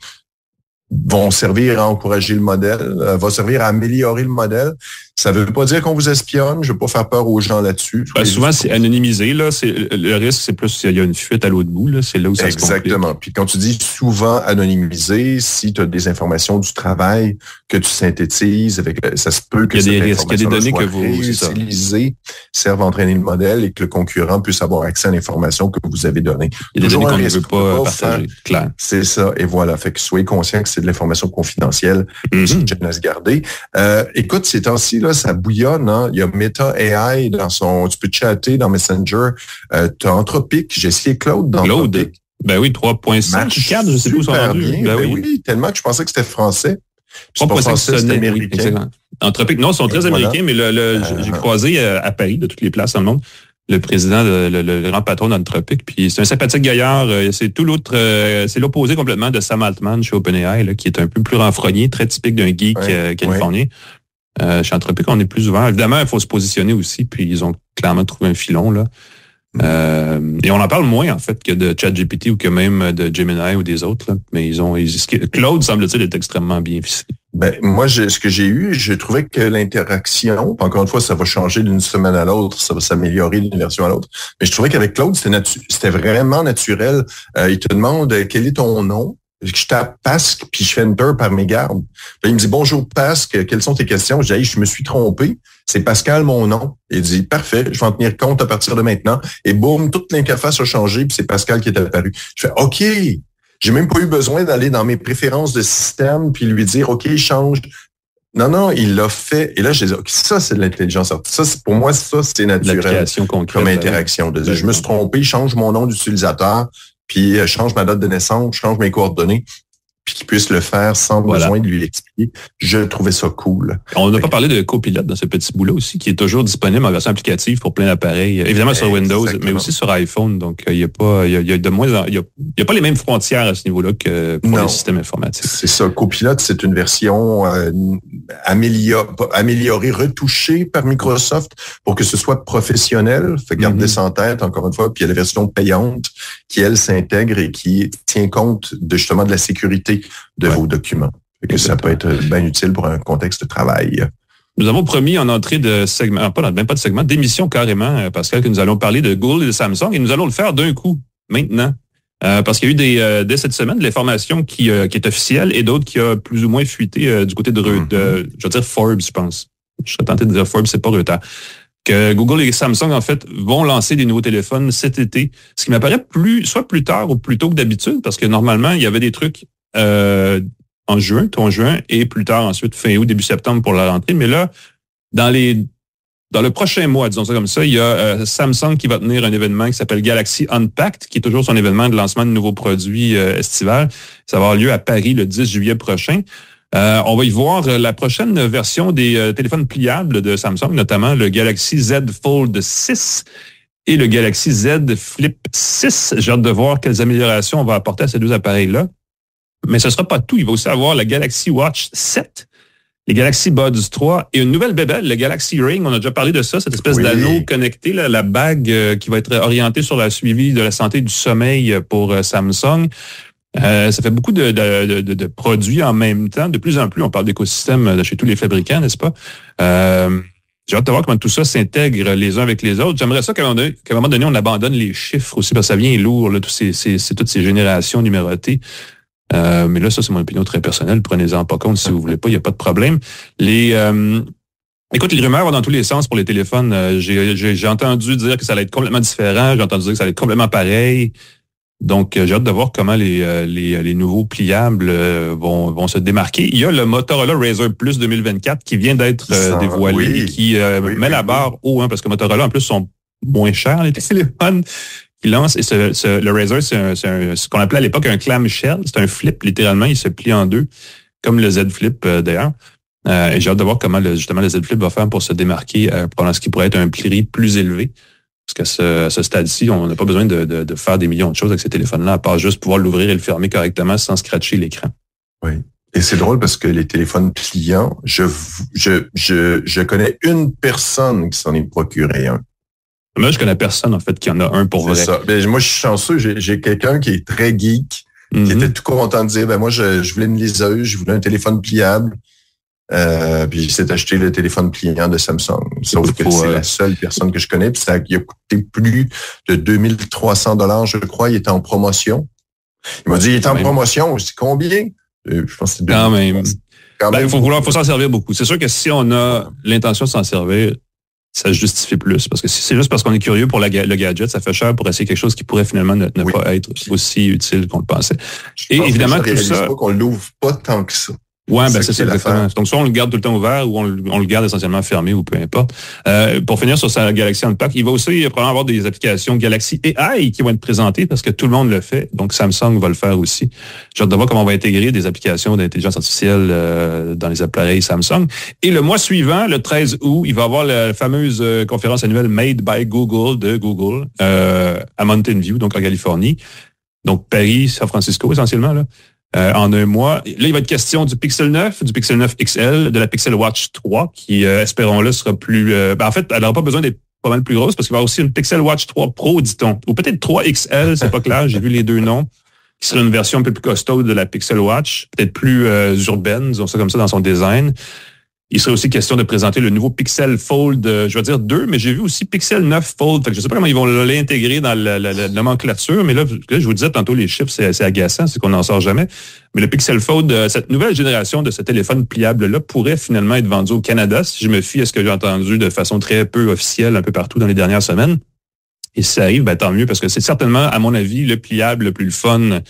vont servir à encourager le modèle, va servir à améliorer le modèle. Ça veut pas dire qu'on vous espionne. Je veux pas faire peur aux gens là-dessus. Souvent, c'est anonymisé. Là, le risque, c'est plus s'il y a une fuite à l'autre bout. Là, c'est là où ça se complique. Exactement. Puis quand tu dis souvent anonymisé, si tu as des informations du travail que tu synthétises, ça se peut que il y a des risques, il y a des données que vous utilisez, servent à entraîner le modèle et que le concurrent puisse avoir accès à l'information que vous avez donnée. Il y a des données qu'on ne veut pas partager. Clair. C'est ça. Et voilà. Fait que soyez conscients que c'est de l'information confidentielle. Je laisse garder. Écoute, ces temps-ci, là, ça bouillonne. Hein? Il y a Meta AI tu peux chatter dans Messenger. Tu as Anthropic. J'ai essayé Claude dans Anthropic. Ben oui, 3.5, 4, je sais plus où sont rendus. Ben oui, tellement que je pensais que c'était français. 3.5, c'était américain. Anthropic, non, ils sont très américains, mais j'ai croisé à Paris, de toutes les places dans le monde, le président, le grand patron d'Anthropic, puis c'est un sympathique gaillard. C'est tout l'autre, c'est l'opposé complètement de Sam Altman chez OpenAI, là, qui est un peu plus renfrogné, très typique d'un geek californien. Chez Anthropic, on est plus ouvert. Évidemment, il faut se positionner aussi, puis ils ont clairement trouvé un filon, là. Et on en parle moins, en fait, que de ChatGPT ou que même de Gemini ou des autres, là. Mais Claude, semble-t-il, est extrêmement bien ficelé. Ben, moi, ce que j'ai eu, je trouvais que l'interaction, encore une fois, ça va changer d'une semaine à l'autre, ça va s'améliorer d'une version à l'autre. Mais je trouvais qu'avec Claude, c'était vraiment naturel. Il te demande quel est ton nom. Je tape Pasque, puis je fais Enter par mégarde. Il me dit « Bonjour Pasque, quelles sont tes questions? » Je dis « Hey, je me suis trompé. C'est Pascal, mon nom. » Il dit « Parfait, je vais en tenir compte à partir de maintenant. » Et boum, toute l'interface a changé, puis c'est Pascal qui est apparu. Je fais « OK. » J'ai même pas eu besoin d'aller dans mes préférences de système, puis lui dire « OK, change. » Non, il l'a fait. Et là, je dis, okay, ça, c'est de l'intelligence artificielle. Ça, pour moi, ça, c'est naturel comme interaction. De dire, je me suis trompé, change mon nom d'utilisateur. puis change ma date de naissance, change mes coordonnées, puis qu'il puisse le faire sans besoin de lui l'expliquer. Je trouvais ça cool. On n'a pas parlé de Copilot dans ce petit bout-là aussi, qui est toujours disponible en version applicative pour plein d'appareils, évidemment sur Windows, mais aussi sur iPhone. Donc, il y a pas les mêmes frontières à ce niveau-là que pour les systèmes informatiques. C'est ça. Copilot, c'est une version améliorée, retouchée par Microsoft pour que ce soit professionnel. Fait garder ça en tête, encore une fois. Puis il y a la version payante qui, elle, s'intègre et qui tient compte justement de la sécurité de vos documents. Que ça peut être bien utile pour un contexte de travail. Nous avons promis en entrée de segment, même pas de segment, d'émission carrément, Pascal, que nous allons parler de Google et de Samsung, et nous allons le faire d'un coup, maintenant. Parce qu'il y a eu dès cette semaine de l'information qui est officielle et d'autres qui a plus ou moins fuité du côté de je veux dire Forbes, je pense. Je serais tenté de dire Forbes, c'est pas Reuters. Que Google et Samsung, en fait, vont lancer des nouveaux téléphones cet été. Ce qui m'apparaît soit plus tard ou plus tôt que d'habitude, parce que normalement, il y avait des trucs en juin, et plus tard ensuite, fin août, début septembre pour la rentrée. Mais là, dans le prochain mois, disons ça comme ça, il y a Samsung qui va tenir un événement qui s'appelle Galaxy Unpacked, qui est toujours son événement de lancement de nouveaux produits estivales. Ça va avoir lieu à Paris le 10 juillet prochain. On va y voir la prochaine version des téléphones pliables de Samsung, notamment le Galaxy Z Fold 6 et le Galaxy Z Flip 6. J'ai hâte de voir quelles améliorations on va apporter à ces deux appareils-là. Mais ce ne sera pas tout. Il va aussi avoir la Galaxy Watch 7, les Galaxy Buds 3 et une nouvelle bébelle, le Galaxy Ring. On a déjà parlé de ça, cette espèce d'anneau connecté, la bague qui va être orientée sur le suivi de la santé du sommeil pour Samsung. Ça fait beaucoup de produits en même temps. De plus en plus, on parle d'écosystème de chez tous les fabricants, n'est-ce pas? J'ai hâte de voir comment tout ça s'intègre les uns avec les autres. J'aimerais ça qu'à un moment donné, on abandonne les chiffres aussi, parce que ça vient lourd, là, c'est toutes ces générations numérotées. Mais là, ça, c'est mon opinion très personnelle. Prenez-en pas compte si vous voulez pas, il n'y a pas de problème. Écoute, les rumeurs vont dans tous les sens pour les téléphones. J'ai entendu dire que ça allait être complètement différent. J'ai entendu dire que ça allait être complètement pareil. Donc, j'ai hâte de voir comment les nouveaux pliables vont se démarquer. Il y a le Motorola Razr Plus 2024 qui vient d'être dévoilé et qui met la barre haut, parce que Motorola, en plus, sont moins chers, les téléphones qui lancent. Et le Razr, c'est ce qu'on appelait à l'époque un clamshell. C'est un flip, littéralement. Il se plie en deux, comme le Z Flip, d'ailleurs. Et j'ai hâte de voir comment, justement, le Z Flip va faire pour se démarquer pendant ce qui pourrait être un prix plus élevé. Parce qu'à ce stade-ci, on n'a pas besoin de faire des millions de choses avec ces téléphones-là, à part juste pouvoir l'ouvrir et le fermer correctement sans scratcher l'écran. Oui. Et c'est drôle parce que les téléphones pliants, je connais une personne qui s'en est procuré un. Moi, je connais personne, en fait, qui en a un pour vrai. C'est ça. Ben, moi, je suis chanceux. J'ai quelqu'un qui est très geek, qui était tout content de dire, moi, je voulais une liseuse, je voulais un téléphone pliable. Puis il s'est acheté le téléphone pliant de Samsung. Sauf que c'est la seule personne que je connais. Puis il a coûté plus de 2300 $, je crois. Il était en promotion. Il m'a dit, il est en promotion. Je dis, combien? Je pense que c'est 2300. Quand même. Il faut s'en servir beaucoup. C'est sûr que si on a l'intention de s'en servir, ça justifie plus. Parce que si c'est juste parce qu'on est curieux pour le gadget, ça fait cher pour essayer quelque chose qui pourrait finalement ne pas être aussi utile qu'on le pensait. Et évidemment, tout ça, pas qu'on l'ouvre pas tant que ça. Ouais, c'est ça exactement. Donc, soit on le garde tout le temps ouvert ou on le garde essentiellement fermé ou peu importe. Pour finir sur sa Galaxy Unpacked, il va aussi probablement avoir des applications Galaxy AI qui vont être présentées parce que tout le monde le fait. Donc, Samsung va le faire aussi. J'ai hâte de voir comment on va intégrer des applications d'intelligence artificielle dans les appareils Samsung. Et le mois suivant, le 13 août, il va y avoir la fameuse conférence annuelle Made by Google de Google à Mountain View, donc en Californie. Donc, Paris, San Francisco essentiellement, là. En un mois. Là, il va être question du Pixel 9, du Pixel 9 XL, de la Pixel Watch 3, qui, espérons-le, sera plus... en fait, elle n'aura pas besoin d'être pas mal plus grosse, parce qu'il va y avoir aussi une Pixel Watch 3 Pro, dit-on. Ou peut-être 3 XL, c'est pas clair, j'ai vu les deux noms, qui serait une version un peu plus costaud de la Pixel Watch, peut-être plus urbaine, disons ça comme ça, dans son design. Il serait aussi question de présenter le nouveau Pixel Fold, je vais dire 2, mais j'ai vu aussi Pixel 9 Fold. Fait que je sais pas comment ils vont l'intégrer dans la nomenclature, mais là, je vous disais tantôt, les chiffres, c'est agaçant, c'est qu'on n'en sort jamais. Mais le Pixel Fold, cette nouvelle génération de ce téléphone pliable-là pourrait finalement être vendu au Canada, si je me fie à ce que j'ai entendu de façon très peu officielle un peu partout dans les dernières semaines. Et si ça arrive, tant mieux, parce que c'est certainement, à mon avis, le pliable le plus fun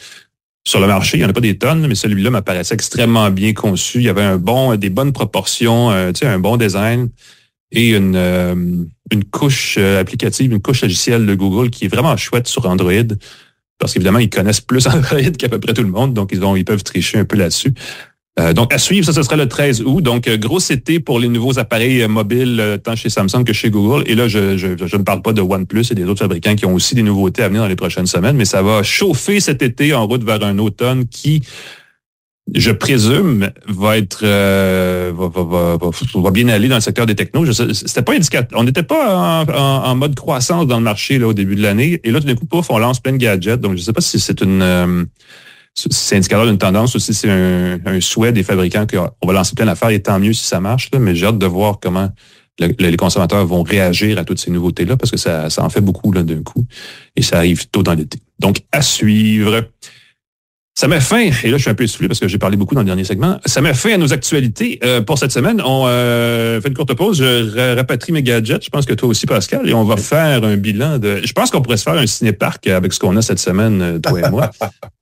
sur le marché. Il n'y en a pas des tonnes, mais celui-là m'apparaissait extrêmement bien conçu. Il y avait des bonnes proportions, un bon design et une couche applicative, une couche logicielle de Google qui est vraiment chouette sur Android. parce qu'évidemment, ils connaissent plus Android qu'à peu près tout le monde, donc ils peuvent tricher un peu là-dessus. Donc, à suivre, ça, ce sera le 13 août. Donc, gros été pour les nouveaux appareils mobiles, tant chez Samsung que chez Google. Et là, je ne parle pas de OnePlus et des autres fabricants qui ont aussi des nouveautés à venir dans les prochaines semaines, mais ça va chauffer cet été en route vers un automne qui, je présume, va être va bien aller dans le secteur des technos. C'était pas indicateur. On n'était pas en mode croissance dans le marché là au début de l'année. Et là, tout d'un coup, pouf, on lance plein de gadgets. Donc, je ne sais pas si c'est c'est indicateur d'une tendance ou si c'est un souhait des fabricants qu'on va lancer plein d'affaires et tant mieux si ça marche. Là, mais j'ai hâte de voir comment les consommateurs vont réagir à toutes ces nouveautés-là parce que ça en fait beaucoup là d'un coup et ça arrive tôt dans l'été. Donc, à suivre. Ça met fin, et là je suis un peu essoufflé parce que j'ai parlé beaucoup dans le dernier segment, ça met fin à nos actualités pour cette semaine. On fait une courte pause, je rapatrie mes gadgets, je pense que toi aussi Pascal, et on va faire un bilan de... Je pense qu'on pourrait se faire un ciné-parc avec ce qu'on a cette semaine, toi et moi.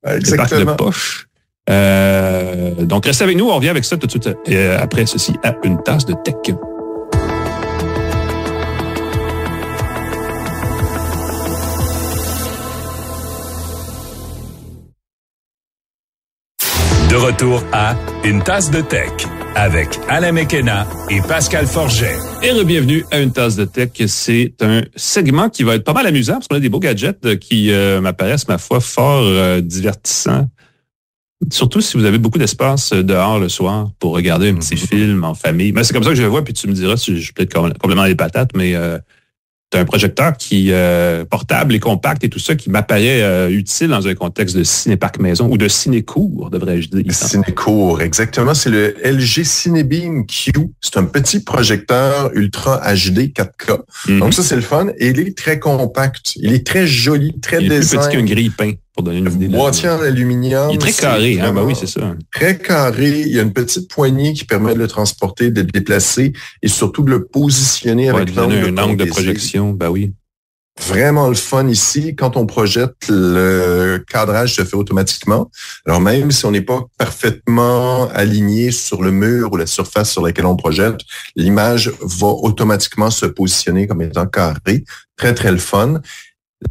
Exactement. De poche. Donc restez avec nous, on revient avec ça tout de suite après ceci à une tasse de tech. De retour à Une tasse de tech avec Alain McKenna et Pascal Forget. Et bienvenue à Une tasse de tech. C'est un segment qui va être pas mal amusant parce qu'on a des beaux gadgets qui m'apparaissent, ma foi, fort divertissants. Surtout si vous avez beaucoup d'espace dehors le soir pour regarder un petit film en famille. Mais c'est comme ça que je le vois, puis tu me diras si je suis peut-être complètement les patates, mais t'as un projecteur qui portable et compact et tout ça qui m'apparaît utile dans un contexte de ciné-parc maison ou de ciné-cour, devrais-je dire. Ciné-cour, exactement. C'est le LG Cinebeam Q. C'est un petit projecteur Ultra HD 4K. Donc ça, c'est le fun. Et il est très compact. Il est très joli, très design. Il est plus petit qu'un grille-pain, pour donner une idée. Boîtier en aluminium. Il est très carré, hein? Ben oui, c'est ça. Très carré. Il y a une petite poignée qui permet de le transporter, de le déplacer et surtout de le positionner avec un angle de projection. Ben oui. Vraiment le fun ici. Quand on projette, le cadrage se fait automatiquement. Alors même si on n'est pas parfaitement aligné sur le mur ou la surface sur laquelle on projette, l'image va automatiquement se positionner comme étant carré. Très, très le fun.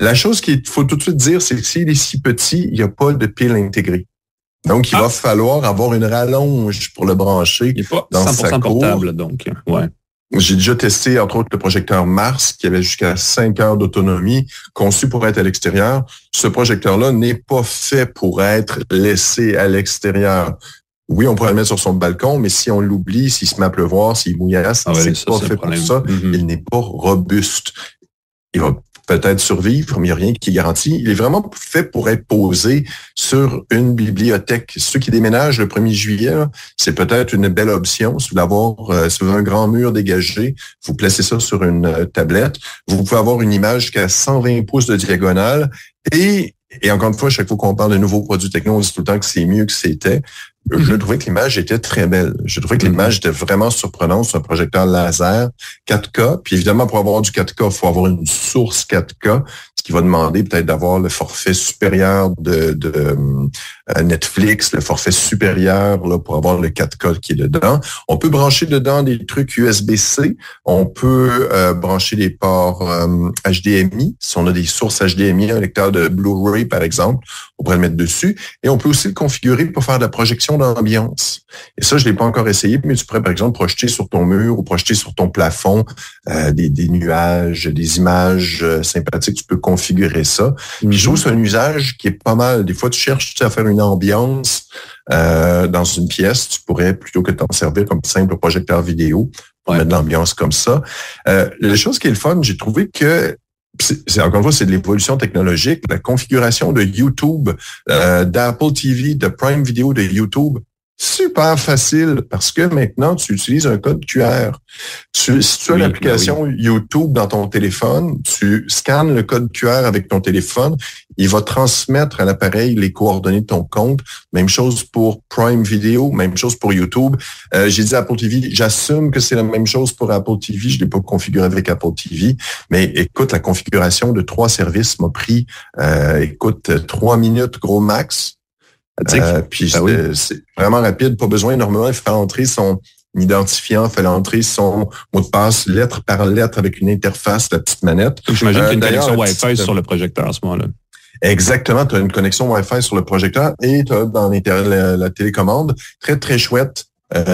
La chose qu'il faut tout de suite dire, c'est que s'il est si petit, il n'y a pas de pile intégrée. Donc, il va falloir avoir une rallonge pour le brancher dans sa cour. Portable, donc, ouais. J'ai déjà testé, entre autres, le projecteur Mars, qui avait jusqu'à 5 heures d'autonomie, conçu pour être à l'extérieur. Ce projecteur-là n'est pas fait pour être laissé à l'extérieur. Oui, on pourrait le mettre sur son balcon, mais si on l'oublie, s'il se met à pleuvoir, s'il mouillasse, c'est pas fait pour ça. Il n'est pas robuste. Il va peut-être survivre, mais il n'y a rien qui garantit. Il est vraiment fait pour être posé sur une bibliothèque. Ceux qui déménagent le 1er juillet, c'est peut-être une belle option. Si vous voulez si vous avez un grand mur dégagé, vous placez ça sur une tablette. Vous pouvez avoir une image jusqu'à 120 pouces de diagonale. Et encore une fois, chaque fois qu'on parle de nouveaux produits techno, on dit tout le temps que c'est mieux que c'était. Je trouvais que l'image était très belle. Je trouvais que l'image était vraiment surprenante. C'est un projecteur laser 4K. Puis évidemment, pour avoir du 4K, il faut avoir une source 4K, ce qui va demander peut-être d'avoir le forfait supérieur de Netflix, le forfait supérieur là, pour avoir le 4K qui est dedans. On peut brancher dedans des trucs USB-C. On peut brancher des ports HDMI. Si on a des sources HDMI, un lecteur de Blu-ray, par exemple, on pourrait le mettre dessus. Et on peut aussi le configurer pour faire de la projection d'ambiance. Et ça, je l'ai pas encore essayé, mais tu pourrais, par exemple, projeter sur ton mur ou projeter sur ton plafond des nuages, des images sympathiques. Tu peux configurer ça. Puis je trouve que c'est un usage qui est pas mal. Des fois, tu cherches à faire une ambiance dans une pièce. Tu pourrais, plutôt que de t'en servir comme simple projecteur vidéo, mettre de l'ambiance comme ça. La chose qui est le fun, j'ai trouvé que encore une fois, c'est de l'évolution technologique. La configuration de YouTube, d'Apple TV, de Prime Video de YouTube, super facile parce que maintenant, tu utilises un code QR. Si tu as l'application YouTube dans ton téléphone, tu scannes le code QR avec ton téléphone, il va transmettre à l'appareil les coordonnées de ton compte. Même chose pour Prime Video, même chose pour YouTube. J'ai dit Apple TV, j'assume que c'est la même chose pour Apple TV. Je l'ai pas configuré avec Apple TV. Mais écoute, la configuration de 3 services m'a pris, 3 minutes gros max. Puis c'est vraiment rapide, pas besoin énormément. Il fait entrer son identifiant, fait entrer son mot de passe lettre par lettre avec une interface, la petite manette. Donc, j'imagine qu'il y a une connexion Wi-Fi sur le projecteur à ce moment-là. Exactement, tu as une connexion Wi-Fi sur le projecteur et tu as dans la télécommande, très, très chouette,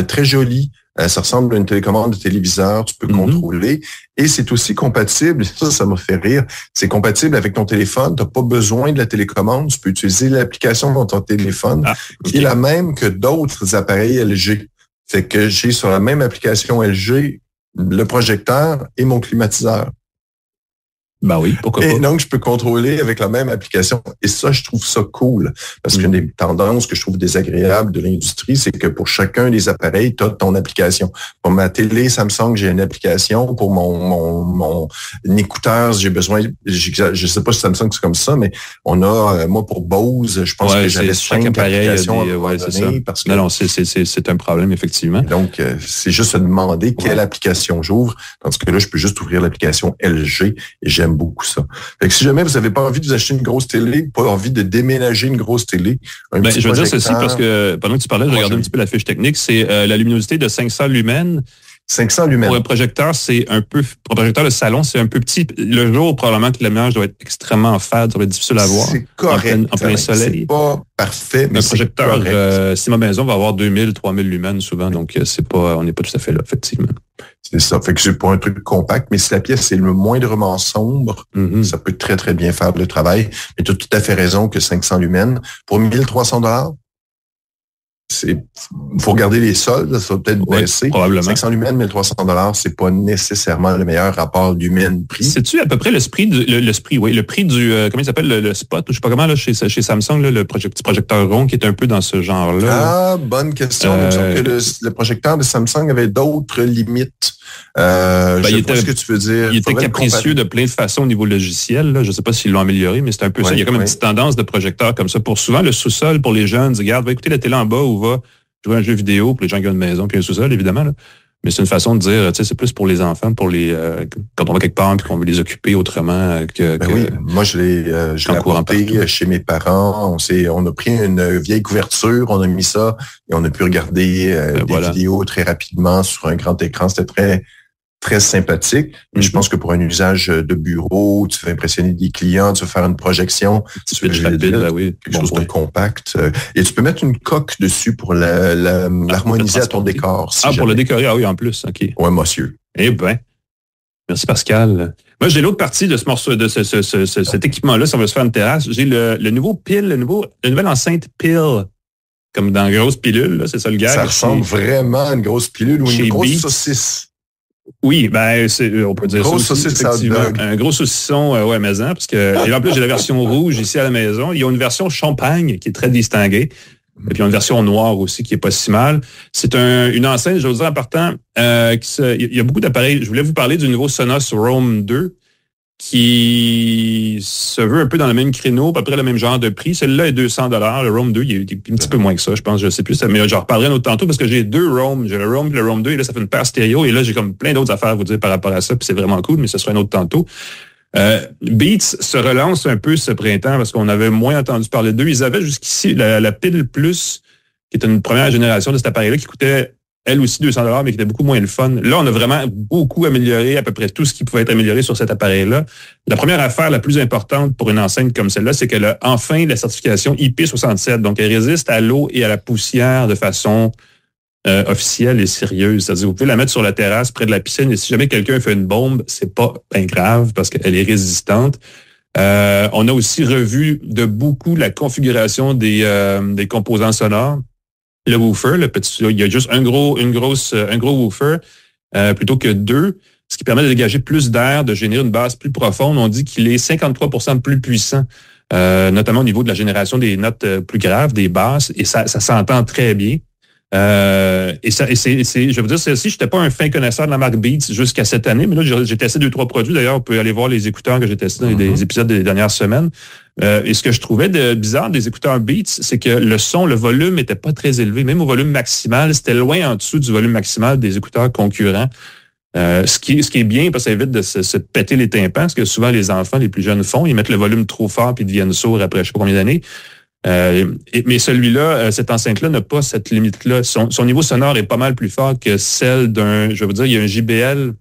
très jolie. Ça ressemble à une télécommande de téléviseur, tu peux contrôler. Et c'est aussi compatible, ça m'a fait rire, c'est compatible avec ton téléphone, tu n'as pas besoin de la télécommande, tu peux utiliser l'application dans ton téléphone, qui est la même que d'autres appareils LG. Fait que j'ai sur la même application LG le projecteur et mon climatiseur. Ben oui, pourquoi pas. Et donc, je peux contrôler avec la même application. Et ça, je trouve ça cool. Parce qu'une des tendances que je trouve désagréables de l'industrie, c'est que pour chacun des appareils, tu as ton application. Pour ma télé Samsung, j'ai une application. Pour mon écouteur, j'ai besoin, je sais pas si Samsung c'est comme ça, mais on a, moi pour Bose, je pense que j'avais chaque appareil applications c'est ça. Parce que, non, c'est un problème, effectivement. Donc, c'est juste à demander quelle application j'ouvre. Tandis que là, je peux juste ouvrir l'application LG et j'aime beaucoup ça. Fait que si jamais vous n'avez pas envie de vous acheter une grosse télé, pas envie de déménager une grosse télé, je veux dire ceci parce que pendant que tu parlais, je regardais un petit peu la fiche technique, c'est la luminosité de 500 lumens. 500 lumens. Pour un projecteur, pour un projecteur de salon, c'est un peu petit. Le jour, probablement que l'image doit être extrêmement fade, ça va être difficile à voir. C'est correct. En plein soleil. C'est pas parfait, mais un projecteur, si ma maison va avoir 2000, 3000 lumens souvent, donc on n'est pas tout à fait là, effectivement. C'est ça. Fait que c'est pas un truc compact, mais si la pièce est le moindrement sombre, ça peut très, très bien faire le travail. Mais tu as tout à fait raison que 500 lumens, pour 1300 $, faut regarder les soldes, ça va peut-être baisser. Probablement. 500 lumens, 1300 $, c'est pas nécessairement le meilleur rapport lumen-prix. C'est-tu à peu près le prix du, comment il s'appelle, le spot, je sais pas comment, là, chez Samsung, là, le petit projecteur rond qui est un peu dans ce genre-là. Ah, bonne question. Il me semble que le projecteur de Samsung avait d'autres limites. Je sais pas ce que tu veux dire. Il était capricieux de plein de façons au niveau logiciel, là. Je sais pas s'ils l'ont amélioré, mais c'est un peu ça. Il y a comme une petite tendance de projecteur comme ça. Pour souvent, le sous-sol, pour les jeunes, regarde, va écouter la télé en bas ou va jouer à un jeu vidéo pour les gens qui ont une maison puis un sous-sol, évidemment, là. Mais c'est une façon de dire, tu sais, c'est plus pour les enfants, pour les quand on va quelque part puis qu'on veut les occuper autrement que oui, moi je l'ai apporté chez mes parents. On a pris une vieille couverture, on a mis ça et on a pu regarder des vidéos très rapidement sur un grand écran. C'était très très sympathique. Mais je pense que pour un usage de bureau, tu veux impressionner des clients, tu veux faire une projection, quelque chose de compact. Et tu peux mettre une coque dessus pour l'harmoniser à ton décor. Pour le décorer, oui, en plus. OK. Oui, monsieur. Eh bien, merci Pascal. Moi, j'ai l'autre partie de ce morceau, de cet équipement-là, ça va se faire une terrasse. J'ai le nouveau pile, la nouvelle enceinte pile, comme dans une grosse pilule, là, c'est ça le gars. Ça ressemble vraiment à une grosse pilule ou une grosse saucisse. Oui, on peut dire grosse saucisse, effectivement. Un gros saucisson, maison, parce que et en plus j'ai la version rouge ici à la maison. Il y a une version champagne qui est très distinguée. Et puis il y a une version noire aussi qui est pas si mal. C'est une enceinte, je veux dire en partant, il y a beaucoup d'appareils. Je voulais vous parler du nouveau Sonos Roam 2 qui se veut un peu dans le même créneau, à peu près le même genre de prix. Celui-là est 200 $. Le Roam 2, il est un petit peu moins que ça, je pense, je sais plus. Mais j'en reparlerai un autre tantôt parce que j'ai deux Roam. J'ai le Roam et le Roam 2, et là, ça fait une paire stéréo. Et là, j'ai comme plein d'autres affaires à vous dire par rapport à ça, puis c'est vraiment cool, mais ce sera un autre tantôt. Beats se relance un peu ce printemps parce qu'on avait moins entendu parler d'eux. Ils avaient jusqu'ici la Pile Plus, qui est une première génération de cet appareil-là, qui coûtait elle aussi 200 $, mais qui était beaucoup moins le fun. Là, on a vraiment beaucoup amélioré à peu près tout ce qui pouvait être amélioré sur cet appareil-là. La première affaire la plus importante pour une enceinte comme celle-là, c'est qu'elle a enfin la certification IP67. Donc, elle résiste à l'eau et à la poussière de façon officielle et sérieuse. C'est-à-dire, vous pouvez la mettre sur la terrasse près de la piscine et si jamais quelqu'un fait une bombe, c'est pas bien grave parce qu'elle est résistante. On a aussi revu de beaucoup la configuration des composants sonores. Le woofer, il y a juste un gros woofer plutôt que deux, ce qui permet de dégager plus d'air, de générer une base plus profonde. On dit qu'il est 53% plus puissant, notamment au niveau de la génération des notes plus graves, des basses, et ça s'entend très bien. Je vais vous dire, celle-ci, je n'étais pas un fin connaisseur de la marque Beats jusqu'à cette année, mais là, j'ai testé 2-3 produits. D'ailleurs, on peut aller voir les écouteurs que j'ai testés dans les épisodes des dernières semaines. Et ce que je trouvais de bizarre des écouteurs Beats, c'est que le volume était pas très élevé. Même au volume maximal, c'était loin en dessous du volume maximal des écouteurs concurrents. Ce qui est bien, parce que ça évite de se péter les tympans, ce que souvent les enfants les plus jeunes font. Ils mettent le volume trop fort puis ils deviennent sourds après je sais pas combien d'années. Mais celui-là, cette enceinte-là n'a pas cette limite-là. Son niveau sonore est pas mal plus fort que celle je vais vous dire, il y a un JBL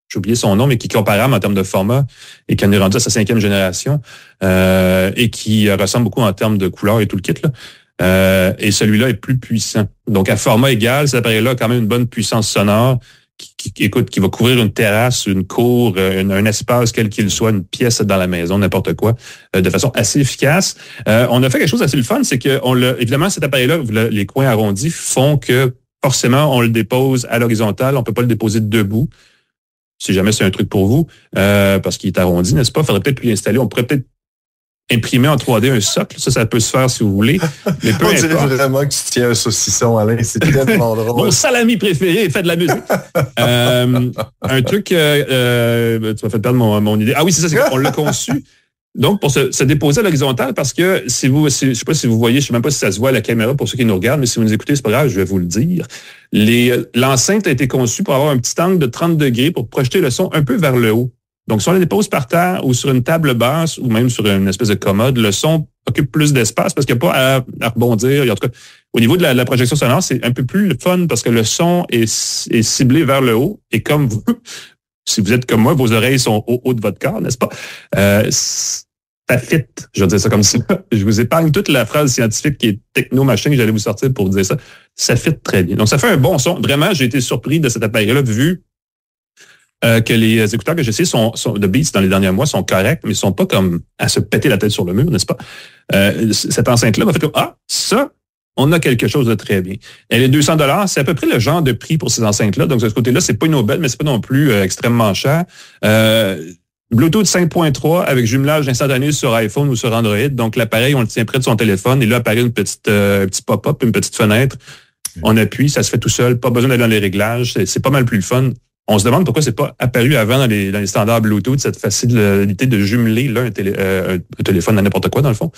j'ai oublié son nom, mais qui est comparable en termes de format et qui en est rendu à sa 5e génération et qui ressemble beaucoup en termes de couleur et tout le kit, là. Et celui-là est plus puissant. Donc, à format égal, cet appareil-là a quand même une bonne puissance sonore qui va couvrir une terrasse, une cour, un espace, quel qu'il soit, une pièce dans la maison, n'importe quoi, de façon assez efficace. On a fait quelque chose d'assez le fun, c'est que évidemment, cet appareil-là, les coins arrondis font que forcément, on le dépose à l'horizontale, on peut pas le déposer debout. Si jamais c'est un truc pour vous, parce qu'il est arrondi, n'est-ce pas? Il faudrait peut-être lui installer. On pourrait peut-être imprimer en 3D un socle. Ça peut se faire si vous voulez. Mais peu on dirait importe. vraiment que tu tiens un saucisson, Alain. C'est tellement drôle. Mon salami préféré, fait de la musique. Un truc, tu m'as fait perdre mon idée. Ah oui, c'est ça, c'est qu'on l'a conçu. Donc, pour se déposer à l'horizontale, parce que je sais pas si vous voyez, je sais même pas si ça se voit à la caméra pour ceux qui nous regardent, mais si vous nous écoutez, c'est pas grave, je vais vous le dire. L'enceinte a été conçue pour avoir un petit angle de 30 degrés pour projeter le son un peu vers le haut. Donc, si on la dépose par terre ou sur une table basse ou même sur une espèce de commode, le son occupe plus d'espace parce qu'il n'y a pas à rebondir. En tout cas, au niveau de la projection sonore, c'est un peu plus fun parce que le son est ciblé vers le haut. Et comme vous, si vous êtes comme moi, vos oreilles sont au haut de votre corps, n'est-ce pas? Ça fit, je vais dire ça comme ça. Je vous épargne toute la phrase scientifique qui est techno-machin que j'allais vous sortir pour vous dire ça. Ça fit très bien. Donc, ça fait un bon son. Vraiment, j'ai été surpris de cet appareil-là, vu que les écouteurs que j'ai essayés de Beats dans les derniers mois sont corrects, mais ils sont pas comme à se péter la tête sur le mur, n'est-ce pas? Cette enceinte-là m'a fait comme, ça, on a quelque chose de très bien. Elle est $200, c'est à peu près le genre de prix pour ces enceintes-là. Donc, de ce côté-là, c'est pas une aubaine, mais c'est pas non plus extrêmement cher. Bluetooth 5.3 avec jumelage instantané sur iPhone ou sur Android. Donc, l'appareil, on le tient près de son téléphone et là, apparaît un petit pop-up, une petite fenêtre. On appuie, ça se fait tout seul. Pas besoin d'aller dans les réglages. C'est pas mal plus le fun. On se demande pourquoi c'est pas apparu avant dans les standards Bluetooth, cette facilité de jumeler là, un téléphone à n'importe quoi, dans le fond.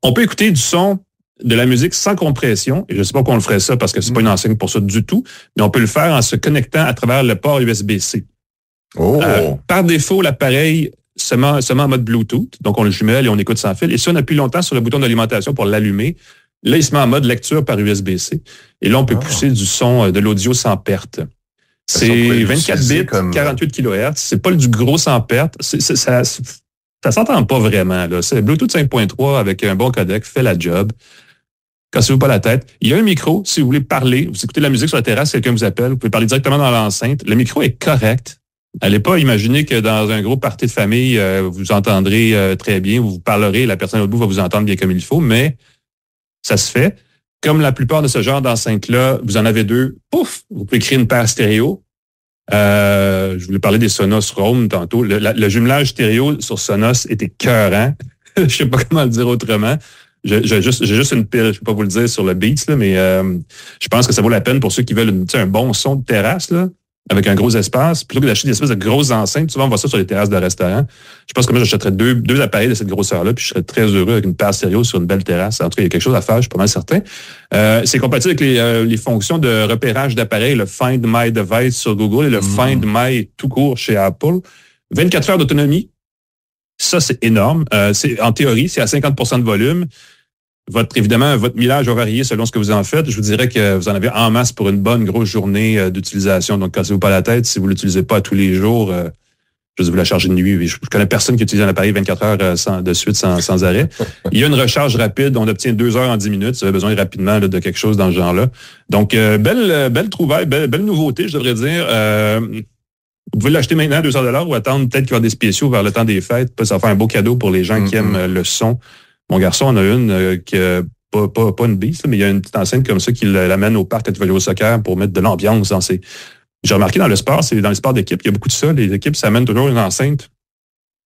On peut écouter du son, de la musique sans compression. Et je sais pas qu'on le ferait ça parce que c'est pas une enseigne pour ça du tout, mais on peut le faire en se connectant à travers le port USB-C. Oh. Par défaut, l'appareil se met en mode Bluetooth. Donc, on le jumelle et on écoute sans fil. Et si on appuie longtemps sur le bouton d'alimentation pour l'allumer, là, il se met en mode lecture par USB-C. Et là, on peut pousser du son, de l'audio sans perte. C'est 24 bits, 48 kHz. C'est pas du gros sans perte. Ça s'entend pas vraiment, là. C'est Bluetooth 5.3 avec un bon codec, fait la job. Cassez-vous pas la tête. Il y a un micro, si vous voulez parler, vous écoutez de la musique sur la terrasse, quelqu'un vous appelle, vous pouvez parler directement dans l'enceinte. Le micro est correct. Allez pas imaginer que dans un gros party de famille, vous entendrez très bien, vous parlerez, la personne au bout va vous entendre bien comme il faut, mais ça se fait. Comme la plupart de ce genre d'enceinte-là, vous en avez deux, pouf, vous pouvez créer une paire stéréo. Je voulais parler des Sonos Roam tantôt. Le jumelage stéréo sur Sonos était écœurant. Je sais pas comment le dire autrement. J'ai juste une pile, je peux pas vous le dire sur le Beats, là, mais je pense que ça vaut la peine pour ceux qui veulent un bon son de terrasse, là, avec un gros espace, plutôt que d'acheter des espèces de grosses enceintes. Souvent, on voit ça sur les terrasses de restaurants. Je pense que moi, j'achèterais deux appareils de cette grosseur-là, puis je serais très heureux avec une paire stéréo sur une belle terrasse. En tout cas, il y a quelque chose à faire, je suis pas mal certain. C'est compatible avec les fonctions de repérage d'appareils, le Find My Device sur Google et le Find My tout court chez Apple. 24 heures d'autonomie. Ça, c'est énorme. En théorie, c'est à 50% de volume. Évidemment, votre millage va varier selon ce que vous en faites. Je vous dirais que vous en avez en masse pour une bonne grosse journée d'utilisation. Donc, cassez-vous pas la tête. Si vous l'utilisez pas tous les jours, je vais vous la charger de nuit. Je connais personne qui utilise un appareil 24 heures de suite sans arrêt. Il y a une recharge rapide. On obtient 2 heures en 10 minutes. Si vous avez besoin rapidement là, de quelque chose dans ce genre-là. Donc, belle trouvaille, belle nouveauté, je devrais dire. Vous pouvez l'acheter maintenant à $200 ou attendre peut-être qu'il y aura des spéciaux vers le temps des fêtes. Ça va faire un beau cadeau pour les gens qui aiment le son. Mon garçon en a une qui pas une Beats, mais il y a une petite enceinte comme ça qui l'amène au parc quand il va aller au soccer pour mettre de l'ambiance dans ses... J'ai remarqué dans le sport, c'est dans les sports d'équipe, il y a beaucoup de ça. Les équipes s'amènent toujours une enceinte.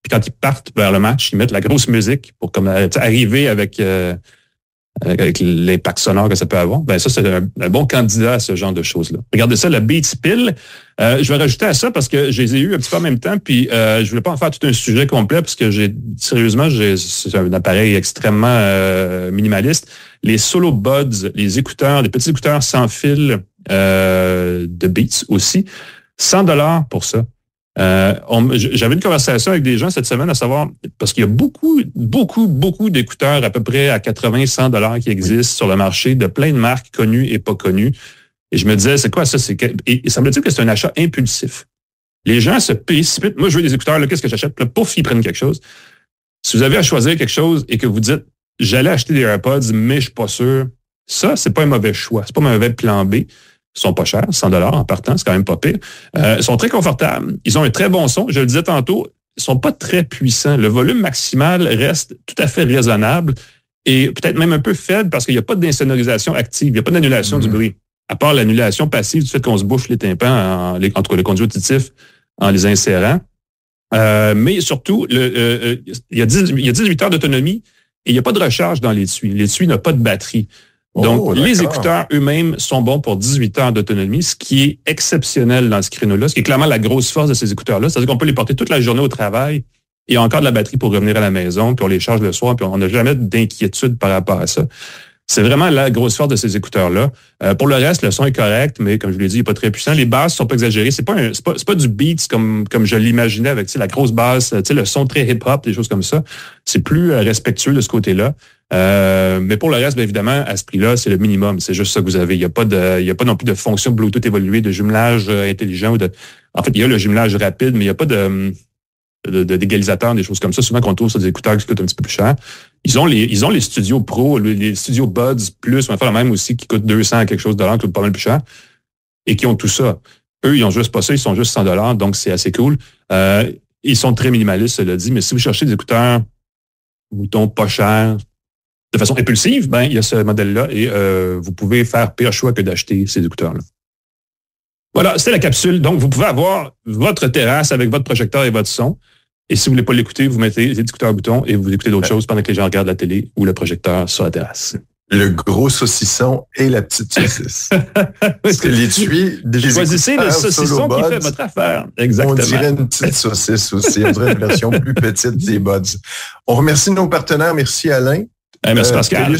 Puis quand ils partent vers le match, ils mettent la grosse musique pour comme arriver avec l'impact sonore que ça peut avoir. Ben ça, c'est un bon candidat à ce genre de choses-là. Regardez ça, le Beats Pill. Je vais rajouter à ça parce que je les ai eus un petit peu en même temps, puis je voulais pas en faire tout un sujet complet parce que c'est un appareil extrêmement minimaliste. Les Solo Buds, les petits écouteurs sans fil de Beats aussi, $100 pour ça. J'avais une conversation avec des gens cette semaine à savoir, parce qu'il y a beaucoup d'écouteurs à peu près à 80-100 $ qui existent sur le marché de plein de marques connues et pas connues. Et je me disais, c'est quoi ça? Et semble-t-il que c'est un achat impulsif. Les gens se précipitent. Moi, je veux des écouteurs, là, qu'est-ce que j'achète? Là, pouf, ils prennent quelque chose. Si vous avez à choisir quelque chose et que vous dites, j'allais acheter des AirPods, mais je suis pas sûr, ça, c'est pas un mauvais choix. C'est pas un mauvais plan B. Ils sont pas chers, 100$ en partant, c'est quand même pas pire. Ils sont très confortables. Ils ont un très bon son. Je le disais tantôt, ils sont pas très puissants. Le volume maximal reste tout à fait raisonnable et peut-être même un peu faible parce qu'il n'y a pas d'insonorisation active. Il n'y a pas d'annulation du bruit. À part l'annulation passive du fait qu'on se bouche les tympans entre le conduit auditif en les insérant. Mais surtout, il y a 18 heures d'autonomie et il n'y a pas de recharge dans l'étui. L'étui n'a pas de batterie. Donc, les écouteurs eux-mêmes sont bons pour 18 heures d'autonomie, ce qui est exceptionnel dans ce créneau-là, ce qui est clairement la grosse force de ces écouteurs-là. C'est-à-dire qu'on peut les porter toute la journée au travail et encore de la batterie pour revenir à la maison, puis on les charge le soir, puis on n'a jamais d'inquiétude par rapport à ça. C'est vraiment la grosse force de ces écouteurs-là. Pour le reste, le son est correct, mais comme je l'ai dit, il n'est pas très puissant. Les basses sont pas exagérées. C'est pas du beat comme je l'imaginais avec la grosse basse, le son très hip-hop, des choses comme ça. C'est plus respectueux de ce côté-là. Mais pour le reste, bien évidemment, à ce prix-là, c'est le minimum. C'est juste ça que vous avez. Il n'y a pas non plus de fonction Bluetooth évoluée, de jumelage intelligent. En fait, il y a le jumelage rapide, mais il n'y a pas d'égalisateur, des choses comme ça. Souvent, qu'on trouve sur des écouteurs qui coûtent un petit peu plus cher. Ils ont les studios Pro, les studios Buds Plus, on va faire la même aussi, qui coûtent 200 quelque chose de dollars, qui coûtent pas mal plus cher, et qui ont tout ça. Eux, ils ont juste pas ça, ils sont juste 100$, donc c'est assez cool. Ils sont très minimalistes, cela dit, mais si vous cherchez des écouteurs boutons pas chers, de façon impulsive, ben il y a ce modèle-là et vous pouvez faire pire choix que d'acheter ces écouteurs-là. Voilà, c'est la capsule. Donc, vous pouvez avoir votre terrasse avec votre projecteur et votre son. Et si vous voulez pas l'écouter, vous mettez les écouteurs boutons et vous écoutez d'autres choses pendant que les gens regardent la télé ou le projecteur sur la terrasse. Le gros saucisson et la petite saucisse. C'est l'étui des choisissez le saucisson qui fait votre affaire. Exactement. On dirait une petite saucisse aussi. On dirait une version plus petite des Buds. On remercie nos partenaires. Merci Alain. Merci Pascal.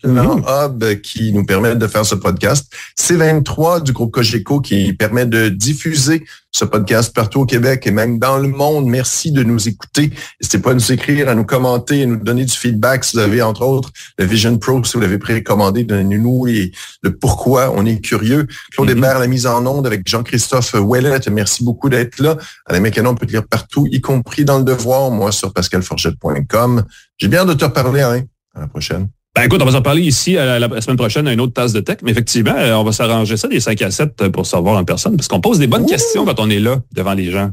Hub qui nous permet de faire ce podcast. C23 du groupe Cogeco qui permet de diffuser ce podcast partout au Québec et même dans le monde. Merci de nous écouter. N'hésitez pas à nous écrire, à nous commenter, à nous donner du feedback. Si vous avez, entre autres, le Vision Pro, si vous l'avez précommandé, donnez-nous le pourquoi. On est curieux. Claude Hébert, la mise en onde avec Jean-Christophe Ouellet. Merci beaucoup d'être là. Alain Mécano, on peut te lire partout, y compris dans Le Devoir. Moi, sur pascalforget.com. J'ai bien hâte de te reparler, Alain. À la prochaine. Ben écoute, on va s'en parler ici la semaine prochaine à une autre tasse de tech, mais effectivement, on va s'arranger ça des 5 à 7 pour savoir en personne, parce qu'on pose des bonnes questions quand on est là, devant les gens.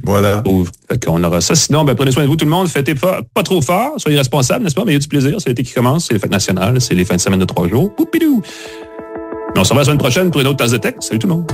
Voilà. Fait qu'on aura ça. Sinon, ben prenez soin de vous tout le monde, fêtez pas trop fort, soyez responsables, n'est-ce pas? Mais il y a du plaisir, c'est l'été qui commence, c'est les fêtes nationales, c'est les fins de semaine de 3 jours. Poupidou! Mais on se revoit la semaine prochaine pour une autre tasse de tech. Salut tout le monde!